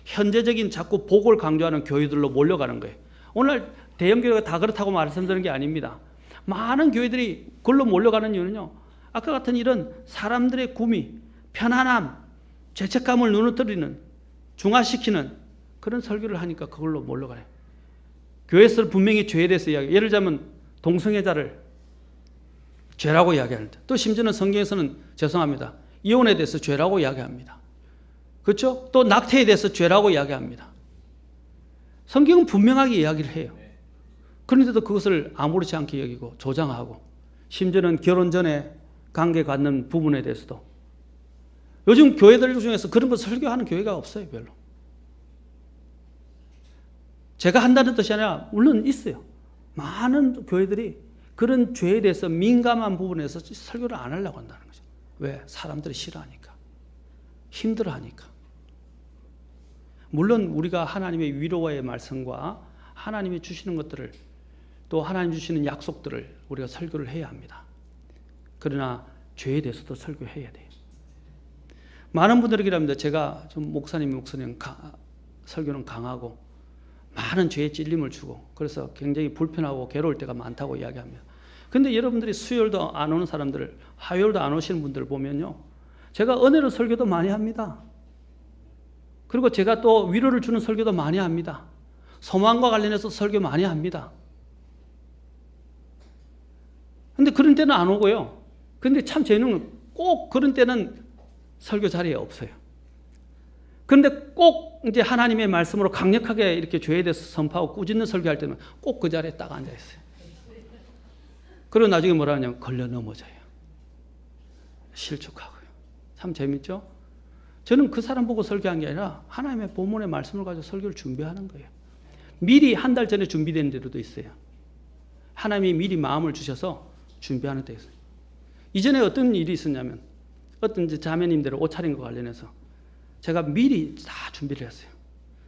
현재적인 자꾸 복을 강조하는 교회들로 몰려가는 거예요. 오늘 대형 교회가 다 그렇다고 말씀드리는 게 아닙니다. 많은 교회들이 그걸로 몰려가는 이유는요, 아까 같은 이런 사람들의 구미, 편안함, 죄책감을 누그러뜨리는, 중화시키는 그런 설교를 하니까 그걸로 몰려가요. 교회에서 분명히 죄에 대해서 이야기해요. 예를 들자면 동성애자를 죄라고 이야기하는데, 또 심지어는 성경에서는 죄송합니다, 이혼에 대해서 죄라고 이야기합니다. 그렇죠? 또 낙태에 대해서 죄라고 이야기합니다. 성경은 분명하게 이야기를 해요. 그런데도 그것을 아무렇지 않게 여기고 조장하고, 심지어는 결혼 전에 관계 갖는 부분에 대해서도 요즘 교회들 중에서 그런 걸 설교하는 교회가 없어요. 별로. 제가 한다는 뜻이 아니라 물론 있어요. 많은 교회들이 그런 죄에 대해서 민감한 부분에서 설교를 안 하려고 한다는 거죠. 왜? 사람들이 싫어하니까, 힘들어하니까. 물론 우리가 하나님의 위로와의 말씀과 하나님이 주시는 것들을, 또 하나님 주시는 약속들을 우리가 설교를 해야 합니다. 그러나 죄에 대해서도 설교해야 돼요. 많은 분들이 그럽니다. 제가 좀 목사님 설교는 강하고 많은 죄에 찔림을 주고 그래서 굉장히 불편하고 괴로울 때가 많다고 이야기합니다. 그런데 여러분들이 수요일도 안 오는 사람들, 화요일도 안 오시는 분들 보면요, 제가 은혜로 설교도 많이 합니다. 그리고 제가 또 위로를 주는 설교도 많이 합니다. 소망과 관련해서 설교 많이 합니다. 근데 그런 때는 안 오고요. 근데 참 저는 꼭 그런 때는 설교 자리에 없어요. 그런데 꼭 이제 하나님의 말씀으로 강력하게 이렇게 죄에 대해서 선포하고 꾸짖는 설교할 때는 꼭 그 자리에 딱 앉아 있어요. 그리고 나중에 뭐라 하냐면 걸려 넘어져요. 실축하고요. 참 재밌죠? 저는 그 사람 보고 설교한 게 아니라 하나님의 본문의 말씀을 가지고 설교를 준비하는 거예요. 미리 한 달 전에 준비된 데도 있어요. 하나님이 미리 마음을 주셔서 준비하는 데 있어요. 이전에 어떤 일이 있었냐면 어떤 자매님들의 옷차림과 관련해서 제가 미리 다 준비를 했어요.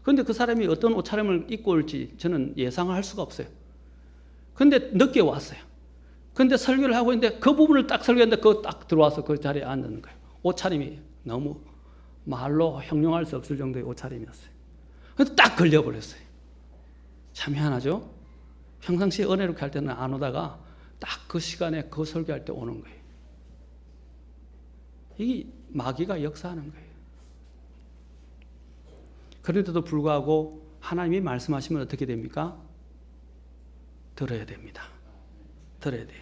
그런데 그 사람이 어떤 옷차림을 입고 올지 저는 예상을 할 수가 없어요. 그런데 늦게 왔어요. 그런데 설교를 하고 있는데 그 부분을 딱 설교했는데 그거 딱 들어와서 그 자리에 앉는 거예요. 옷차림이 너무 말로 형용할 수 없을 정도의 옷차림이었어요. 그런데 딱 걸려버렸어요. 참 희한하죠? 평상시에 은혜롭게 할 때는 안 오다가 딱 그 시간에 그 설교할 때 오는 거예요. 이게 마귀가 역사하는 거예요. 그런데도 불구하고 하나님이 말씀하시면 어떻게 됩니까? 들어야 됩니다. 들어야 돼요.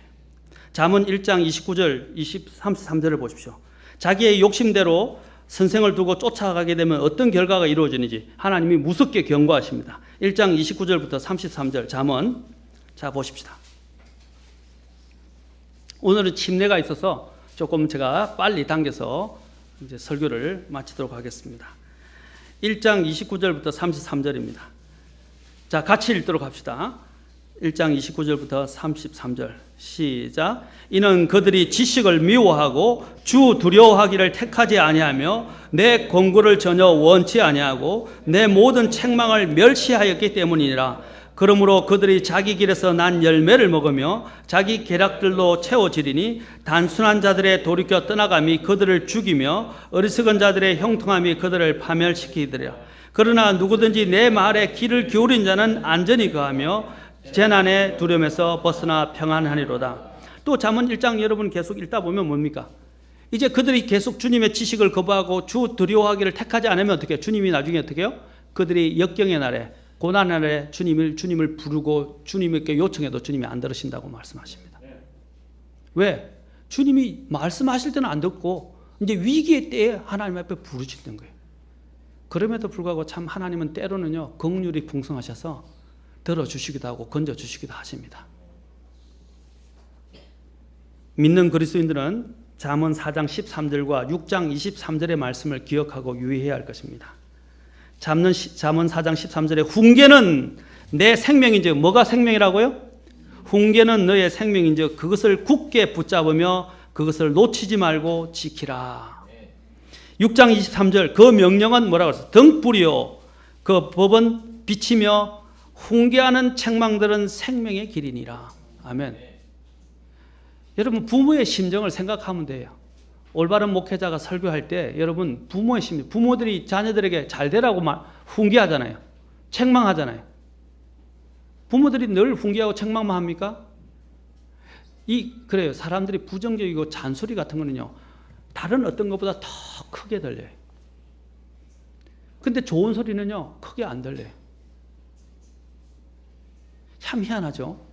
잠언 1장 29절, 33절을 보십시오. 자기의 욕심대로 선생을 두고 쫓아가게 되면 어떤 결과가 이루어지는지 하나님이 무섭게 경고하십니다. 1장 29절부터 33절 잠언, 자 보십시다. 오늘은 침례가 있어서 조금 제가 빨리 당겨서 이제 설교를 마치도록 하겠습니다. 1장 29절부터 33절입니다. 자, 같이 읽도록 합시다. 1장 29절부터 33절 시작. 이는 그들이 지식을 미워하고 주 두려워하기를 택하지 아니하며 내 권고를 전혀 원치 아니하고 내 모든 책망을 멸시하였기 때문이니라. 그러므로 그들이 자기 길에서 난 열매를 먹으며 자기 계략들로 채워지리니 단순한 자들의 돌이켜 떠나감이 그들을 죽이며 어리석은 자들의 형통함이 그들을 파멸시키리라. 그러나 누구든지 내 말에 귀를 기울인 자는 안전히 거하며 재난의 두려움에서 벗어나 평안하리로다. 또 잠언 1장 여러분 계속 읽다 보면 뭡니까? 이제 그들이 계속 주님의 지식을 거부하고 주 두려워하기를 택하지 않으면 어떻게 해요? 주님이 나중에 어떻게 해요? 그들이 역경의 날에 고난의 날에 주님을 부르고 주님께 요청해도 주님이 안 들으신다고 말씀하십니다. 왜? 주님이 말씀하실 때는 안 듣고 이제 위기의 때에 하나님 앞에 부르짖는 거예요. 그럼에도 불구하고 참 하나님은 때로는요 긍휼이 풍성하셔서 들어주시기도 하고 건져주시기도 하십니다. 믿는 그리스도인들은 잠언 4장 13절과 6장 23절의 말씀을 기억하고 유의해야 할 것입니다. 잠언 4장 13절에 훈계는 내 생명인지 뭐가 생명이라고요? 훈계는 너의 생명인즉 그것을 굳게 붙잡으며 그것을 놓치지 말고 지키라. 6장 23절 그 명령은 뭐라고 했어요? 등불이요 그 법은 빛이며 훈계하는 책망들은 생명의 길이니라. 아멘. 여러분 부모의 심정을 생각하면 돼요. 올바른 목회자가 설교할 때 여러분 부모의 심정, 부모들이 자녀들에게 잘 되라고 훈계하잖아요. 책망하잖아요. 부모들이 늘 훈계하고 책망만 합니까? 그래요. 사람들이 부정적이고 잔소리 같은 거는요. 다른 어떤 것보다 더 크게 들려요. 근데 좋은 소리는요. 크게 안 들려요. 참 희한하죠.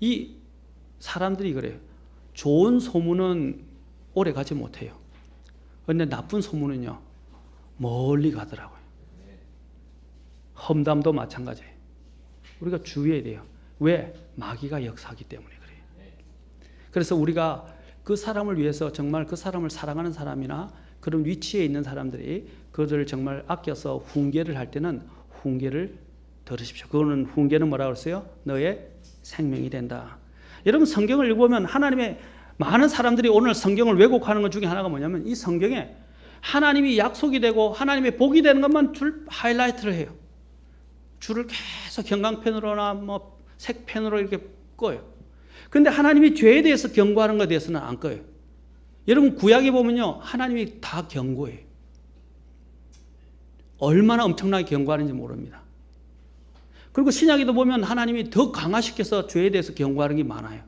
이 사람들이 그래요. 좋은 소문은 오래 가지 못해요. 그런데 나쁜 소문은요. 멀리 가더라고요. 험담도 마찬가지예요. 우리가 주의해야 돼요. 왜? 마귀가 역사하기 때문에 그래요. 그래서 우리가 그 사람을 위해서 정말 그 사람을 사랑하는 사람이나 그런 위치에 있는 사람들이 그들을 정말 아껴서 훈계를 할 때는 훈계를 들으십시오. 그거는 훈계는 뭐라고 했어요? 너의 생명이 된다. 여러분 성경을 읽어보면 하나님의 많은 사람들이 오늘 성경을 왜곡하는 것 중에 하나가 뭐냐면 이 성경에 하나님이 약속이 되고 하나님의 복이 되는 것만 하이라이트를 해요. 줄을 계속 경광펜으로나 뭐 색펜으로 이렇게 꺼요. 그런데 하나님이 죄에 대해서 경고하는 것에 대해서는 안 꺼요. 여러분 구약에 보면요. 하나님이 다 경고해요. 얼마나 엄청나게 경고하는지 모릅니다. 그리고 신약에도 보면 하나님이 더 강화시켜서 죄에 대해서 경고하는 게 많아요.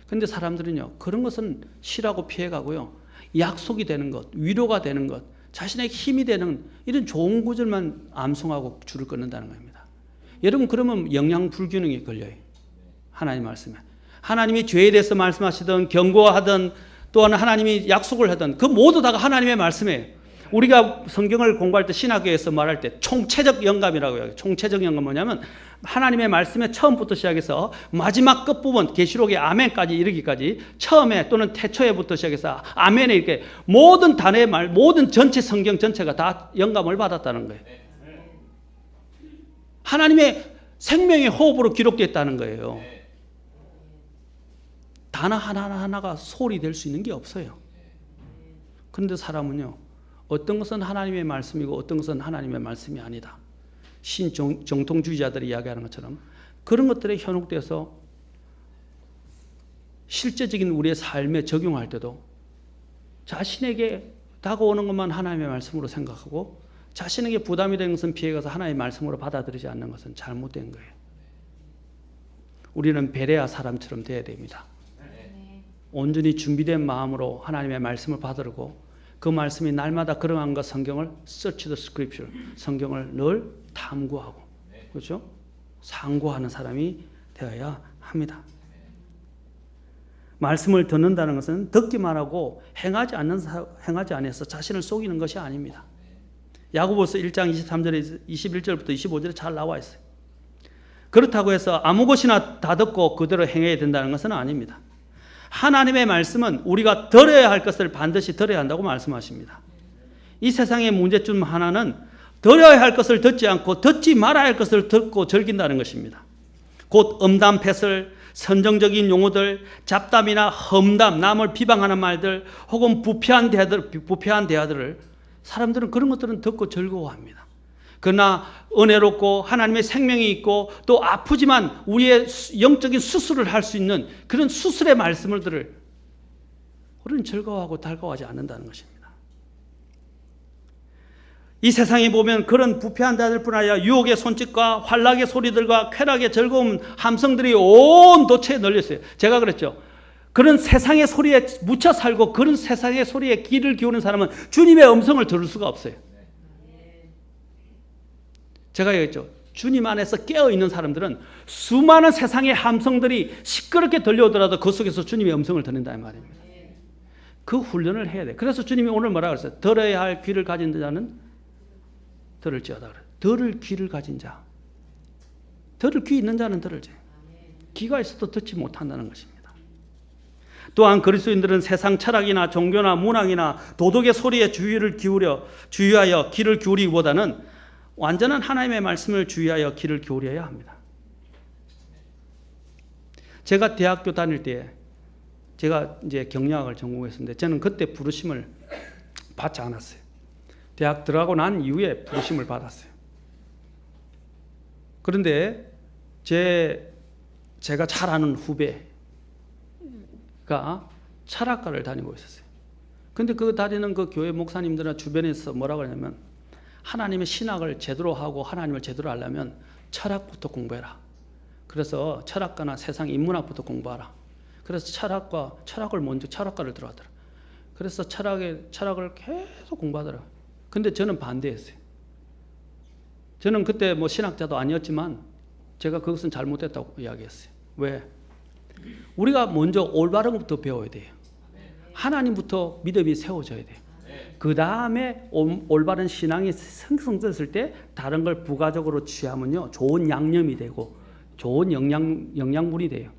그런데 사람들은요. 그런 것은 싫어하고 피해가고요. 약속이 되는 것, 위로가 되는 것, 자신에게 힘이 되는 이런 좋은 구절만 암송하고 줄을 끊는다는 겁니다. 여러분 그러면 영양 불균형이 걸려요. 하나님 말씀에. 하나님이 죄에 대해서 말씀하시든 경고하든 또한 하나님이 약속을 하든 그 모두 다가 하나님의 말씀이에요. 우리가 성경을 공부할 때 신학교에서 말할 때 총체적 영감이라고 해요. 총체적 영감은 뭐냐면 하나님의 말씀의 처음부터 시작해서 마지막 끝부분 계시록의 아멘까지 이르기까지 처음에 또는 태초에부터 시작해서 아멘에 이렇게 모든 단어의 말 모든 전체 성경 전체가 다 영감을 받았다는 거예요. 하나님의 생명의 호흡으로 기록됐다는 거예요. 단어 하나하나가 소리 될 수 있는 게 없어요. 그런데 사람은요. 어떤 것은 하나님의 말씀이고 어떤 것은 하나님의 말씀이 아니다. 신정통주의자들이 이야기하는 것처럼 그런 것들에 현혹돼서 실제적인 우리의 삶에 적용할 때도 자신에게 다가오는 것만 하나님의 말씀으로 생각하고 자신에게 부담이 되는 것은 피해가서 하나님의 말씀으로 받아들이지 않는 것은 잘못된 거예요. 우리는 베레아 사람처럼 돼야 됩니다. 온전히 준비된 마음으로 하나님의 말씀을 받으려고 그 말씀이 날마다 그러한 것 성경을 search the scripture 성경을 늘 탐구하고 그렇죠? 상고하는 사람이 되어야 합니다. 말씀을 듣는다는 것은 듣기만 하고 행하지 않아서 자신을 속이는 것이 아닙니다. 야고보서 1장 23절에 21절부터 25절에 잘 나와 있어요. 그렇다고 해서 아무 것이나 다 듣고 그대로 행해야 된다는 것은 아닙니다. 하나님의 말씀은 우리가 들어야 할 것을 반드시 들어야 한다고 말씀하십니다. 이 세상의 문제점 하나는 들어야 할 것을 듣지 않고 듣지 말아야 할 것을 듣고 즐긴다는 것입니다. 곧 음담패설, 선정적인 용어들, 잡담이나 험담, 남을 비방하는 말들 혹은 부패한 대화들을 사람들은 그런 것들은 듣고 즐거워합니다. 그러나 은혜롭고 하나님의 생명이 있고 또 아프지만 우리의 영적인 수술을 할 수 있는 그런 수술의 말씀을 들을 우리는 즐거워하고 달가워하지 않는다는 것입니다. 이 세상에 보면 그런 부패한 자들뿐 아니라 유혹의 손짓과 환락의 소리들과 쾌락의 즐거운 함성들이 온 도처에 널려 있어요. 제가 그랬죠. 그런 세상의 소리에 묻혀 살고 그런 세상의 소리에 귀를 기울이는 사람은 주님의 음성을 들을 수가 없어요. 제가 얘기했죠. 주님 안에서 깨어있는 사람들은 수많은 세상의 함성들이 시끄럽게 들려오더라도 그 속에서 주님의 음성을 듣는다는 말입니다. 그 훈련을 해야 돼요. 그래서 주님이 오늘 뭐라고 그랬어요? 들어야 할 귀를 가진 자는 들을지어다 그래요. 들을 귀를 가진 자. 들을 귀 있는 자는 들을지. 귀가 있어도 듣지 못한다는 것입니다. 또한 그리스도인들은 세상 철학이나 종교나 문학이나 도덕의 소리에 주의하여 귀를 기울이기보다는 완전한 하나님의 말씀을 주의하여 귀를 기울여야 합니다. 제가 대학교 다닐 때 제가 이제 경영학을 전공했었는데 저는 그때 부르심을 받지 않았어요. 대학 들어가고 난 이후에 부르심을 받았어요. 그런데 제가 잘 아는 후배가 철학과를 다니고 있었어요. 근데 그 다니는 그 교회 목사님들은 주변에서 뭐라고 하냐면 하나님의 신학을 제대로 하고 하나님을 제대로 하려면 철학부터 공부해라. 그래서 철학과나 세상 인문학부터 공부하라. 그래서 철학과를 들어가더라. 그래서 철학을 계속 공부하더라. 근데 저는 반대했어요. 저는 그때 뭐 신학자도 아니었지만 제가 그것은 잘못됐다고 이야기했어요. 왜? 우리가 먼저 올바른 것부터 배워야 돼요. 하나님부터 믿음이 세워져야 돼요. 그 다음에 올바른 신앙이 생성됐을 때 다른 걸 부가적으로 취하면요 좋은 양념이 되고 좋은 영양분이 돼요.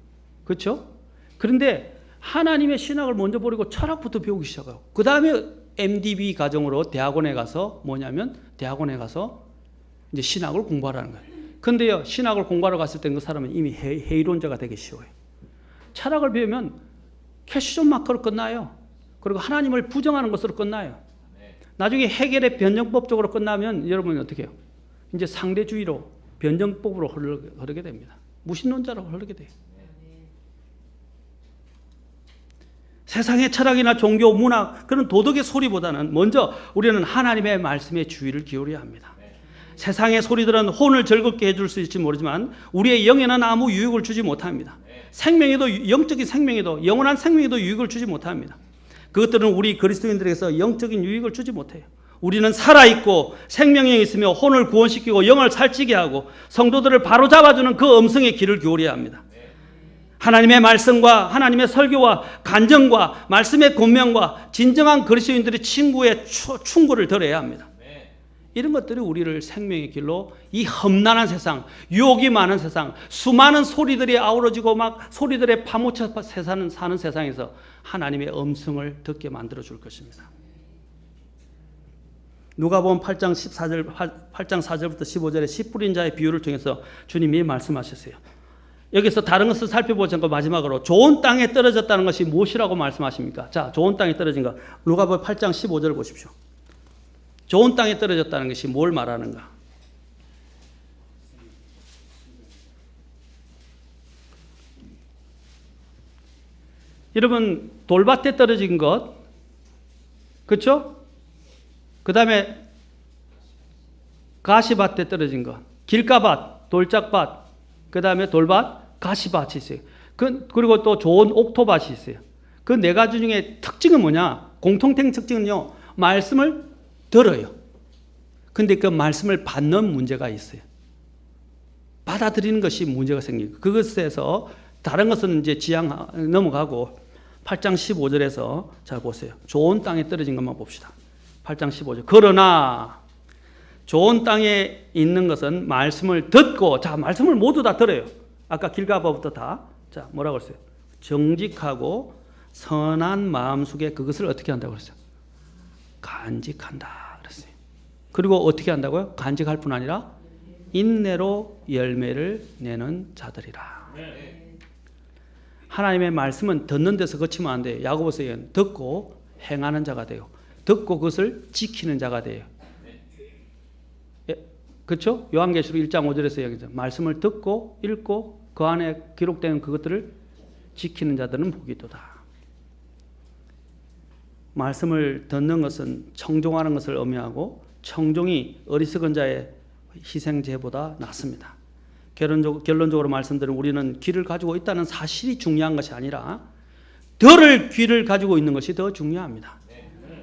그렇죠? 그런데 하나님의 신학을 먼저 버리고 철학부터 배우기 시작하고 그 다음에 MDB 과정으로 대학원에 가서 이제 신학을 공부하라는 거예요. 근데요 신학을 공부하러 갔을 때 그 사람은 이미 회의론자가 되기 쉬워요. 철학을 배우면 캐시존 마커로 끝나요. 그리고 하나님을 부정하는 것으로 끝나요. 나중에 해결의 변정법적으로 끝나면 여러분이 어떻게 해요? 이제 상대주의로 변정법으로 흐르게 됩니다. 무신론자로 흐르게 돼요. 세상의 철학이나 종교, 문학 그런 도덕의 소리보다는 먼저 우리는 하나님의 말씀에 주의를 기울여야 합니다. 세상의 소리들은 혼을 즐겁게 해줄 수 있을지 모르지만 우리의 영에는 아무 유익을 주지 못합니다. 생명에도 영적인 생명에도 영원한 생명에도 유익을 주지 못합니다. 그것들은 우리 그리스도인들에게서 영적인 유익을 주지 못해요. 우리는 살아있고 생명이 있으며 혼을 구원시키고 영을 살찌게 하고 성도들을 바로잡아주는 그 음성의 길을 기울여야 합니다. 하나님의 말씀과 하나님의 설교와 간증과 말씀의 권면과 진정한 그리스도인들의 친구의 충고를 들어야 합니다. 이런 것들이 우리를 생명의 길로 이 험난한 세상, 유혹이 많은 세상, 수많은 소리들이 아우러지고 막 소리들에 파묻혀 사는 세상에서 하나님의 음성을 듣게 만들어 줄 것입니다. 누가복음 8장 4절부터 15절에 씨 뿌린 자의 비유를 통해서 주님이 말씀하셨어요. 여기서 다른 것을 살펴보지 않고 마지막으로 좋은 땅에 떨어졌다는 것이 무엇이라고 말씀하십니까? 자, 좋은 땅에 떨어진 것. 누가복음 8장 15절 보십시오. 좋은 땅에 떨어졌다는 것이 뭘 말하는가? 여러분 돌밭에 떨어진 것, 그렇죠? 그 다음에 가시밭에 떨어진 것, 길가밭, 돌짝밭, 그 다음에 돌밭, 가시밭이 있어요. 그리고 또 좋은 옥토밭이 있어요. 그 네 가지 중에 특징은 뭐냐? 공통된 특징은요, 말씀을 들어요. 근데 그 말씀을 받는 문제가 있어요. 받아들이는 것이 문제가 생기고 그것에서 다른 것은 이제 지양 넘어가고 8장 15절에서 잘 보세요. 좋은 땅에 떨어진 것만 봅시다. 8장 15절. 그러나 좋은 땅에 있는 것은 말씀을 듣고, 자, 말씀을 모두 다 들어요. 아까 길가바부터 다. 자, 뭐라고 했어요? 정직하고 선한 마음 속에 그것을 어떻게 한다고 그랬어요? 간직한다 그랬어요. 그리고 어떻게 한다고요? 간직할 뿐 아니라 인내로 열매를 내는 자들이라. 하나님의 말씀은 듣는 데서 그치면 안 돼요. 야고보서는 듣고 행하는 자가 돼요. 듣고 그것을 지키는 자가 돼요. 그렇죠? 요한계시록 1장 5절에서 얘기하죠. 말씀을 듣고 읽고 그 안에 기록된 그것들을 지키는 자들은 복이도다. 말씀을 듣는 것은 청종하는 것을 의미하고 청종이 어리석은 자의 희생제보다 낫습니다. 결론적으로 말씀드리면 우리는 귀를 가지고 있다는 사실이 중요한 것이 아니라 들을 귀를 가지고 있는 것이 더 중요합니다.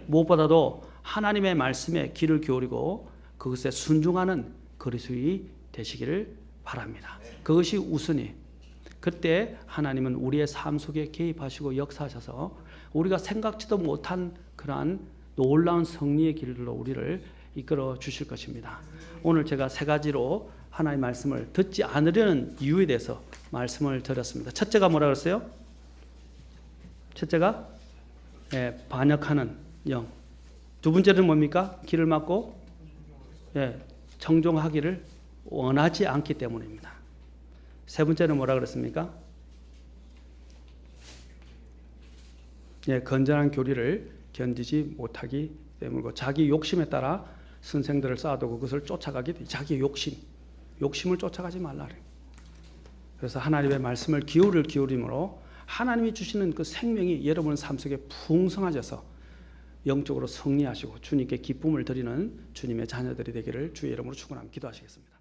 무엇보다도 하나님의 말씀에 귀를 기울이고 그것에 순종하는 그리스도인이 되시기를 바랍니다. 그것이 우선이에요. 그때 하나님은 우리의 삶 속에 개입하시고 역사하셔서 우리가 생각지도 못한 그러한 놀라운 승리의 길로 우리를 이끌어 주실 것입니다. 오늘 제가 세 가지로 하나님의 말씀을 듣지 않으려는 이유에 대해서 말씀을 드렸습니다. 첫째가 뭐라고 했어요? 첫째가 반역하는 영. 두 번째는 뭡니까? 귀를 막고 청종하기를 원하지 않기 때문입니다. 세 번째는 뭐라 그랬습니까? 건전한 교리를 견디지 못하기 때문이고 자기 욕심에 따라 선생들을 쌓아두고 그것을 쫓아가게 돼. 자기의 욕심을 쫓아가지 말라 그래요. 그래서 하나님의 말씀을 기울임으로 하나님이 주시는 그 생명이 여러분 삶 속에 풍성하셔서 영적으로 승리하시고 주님께 기쁨을 드리는 주님의 자녀들이 되기를 주의 이름으로 축원합니다. 기도하시겠습니다.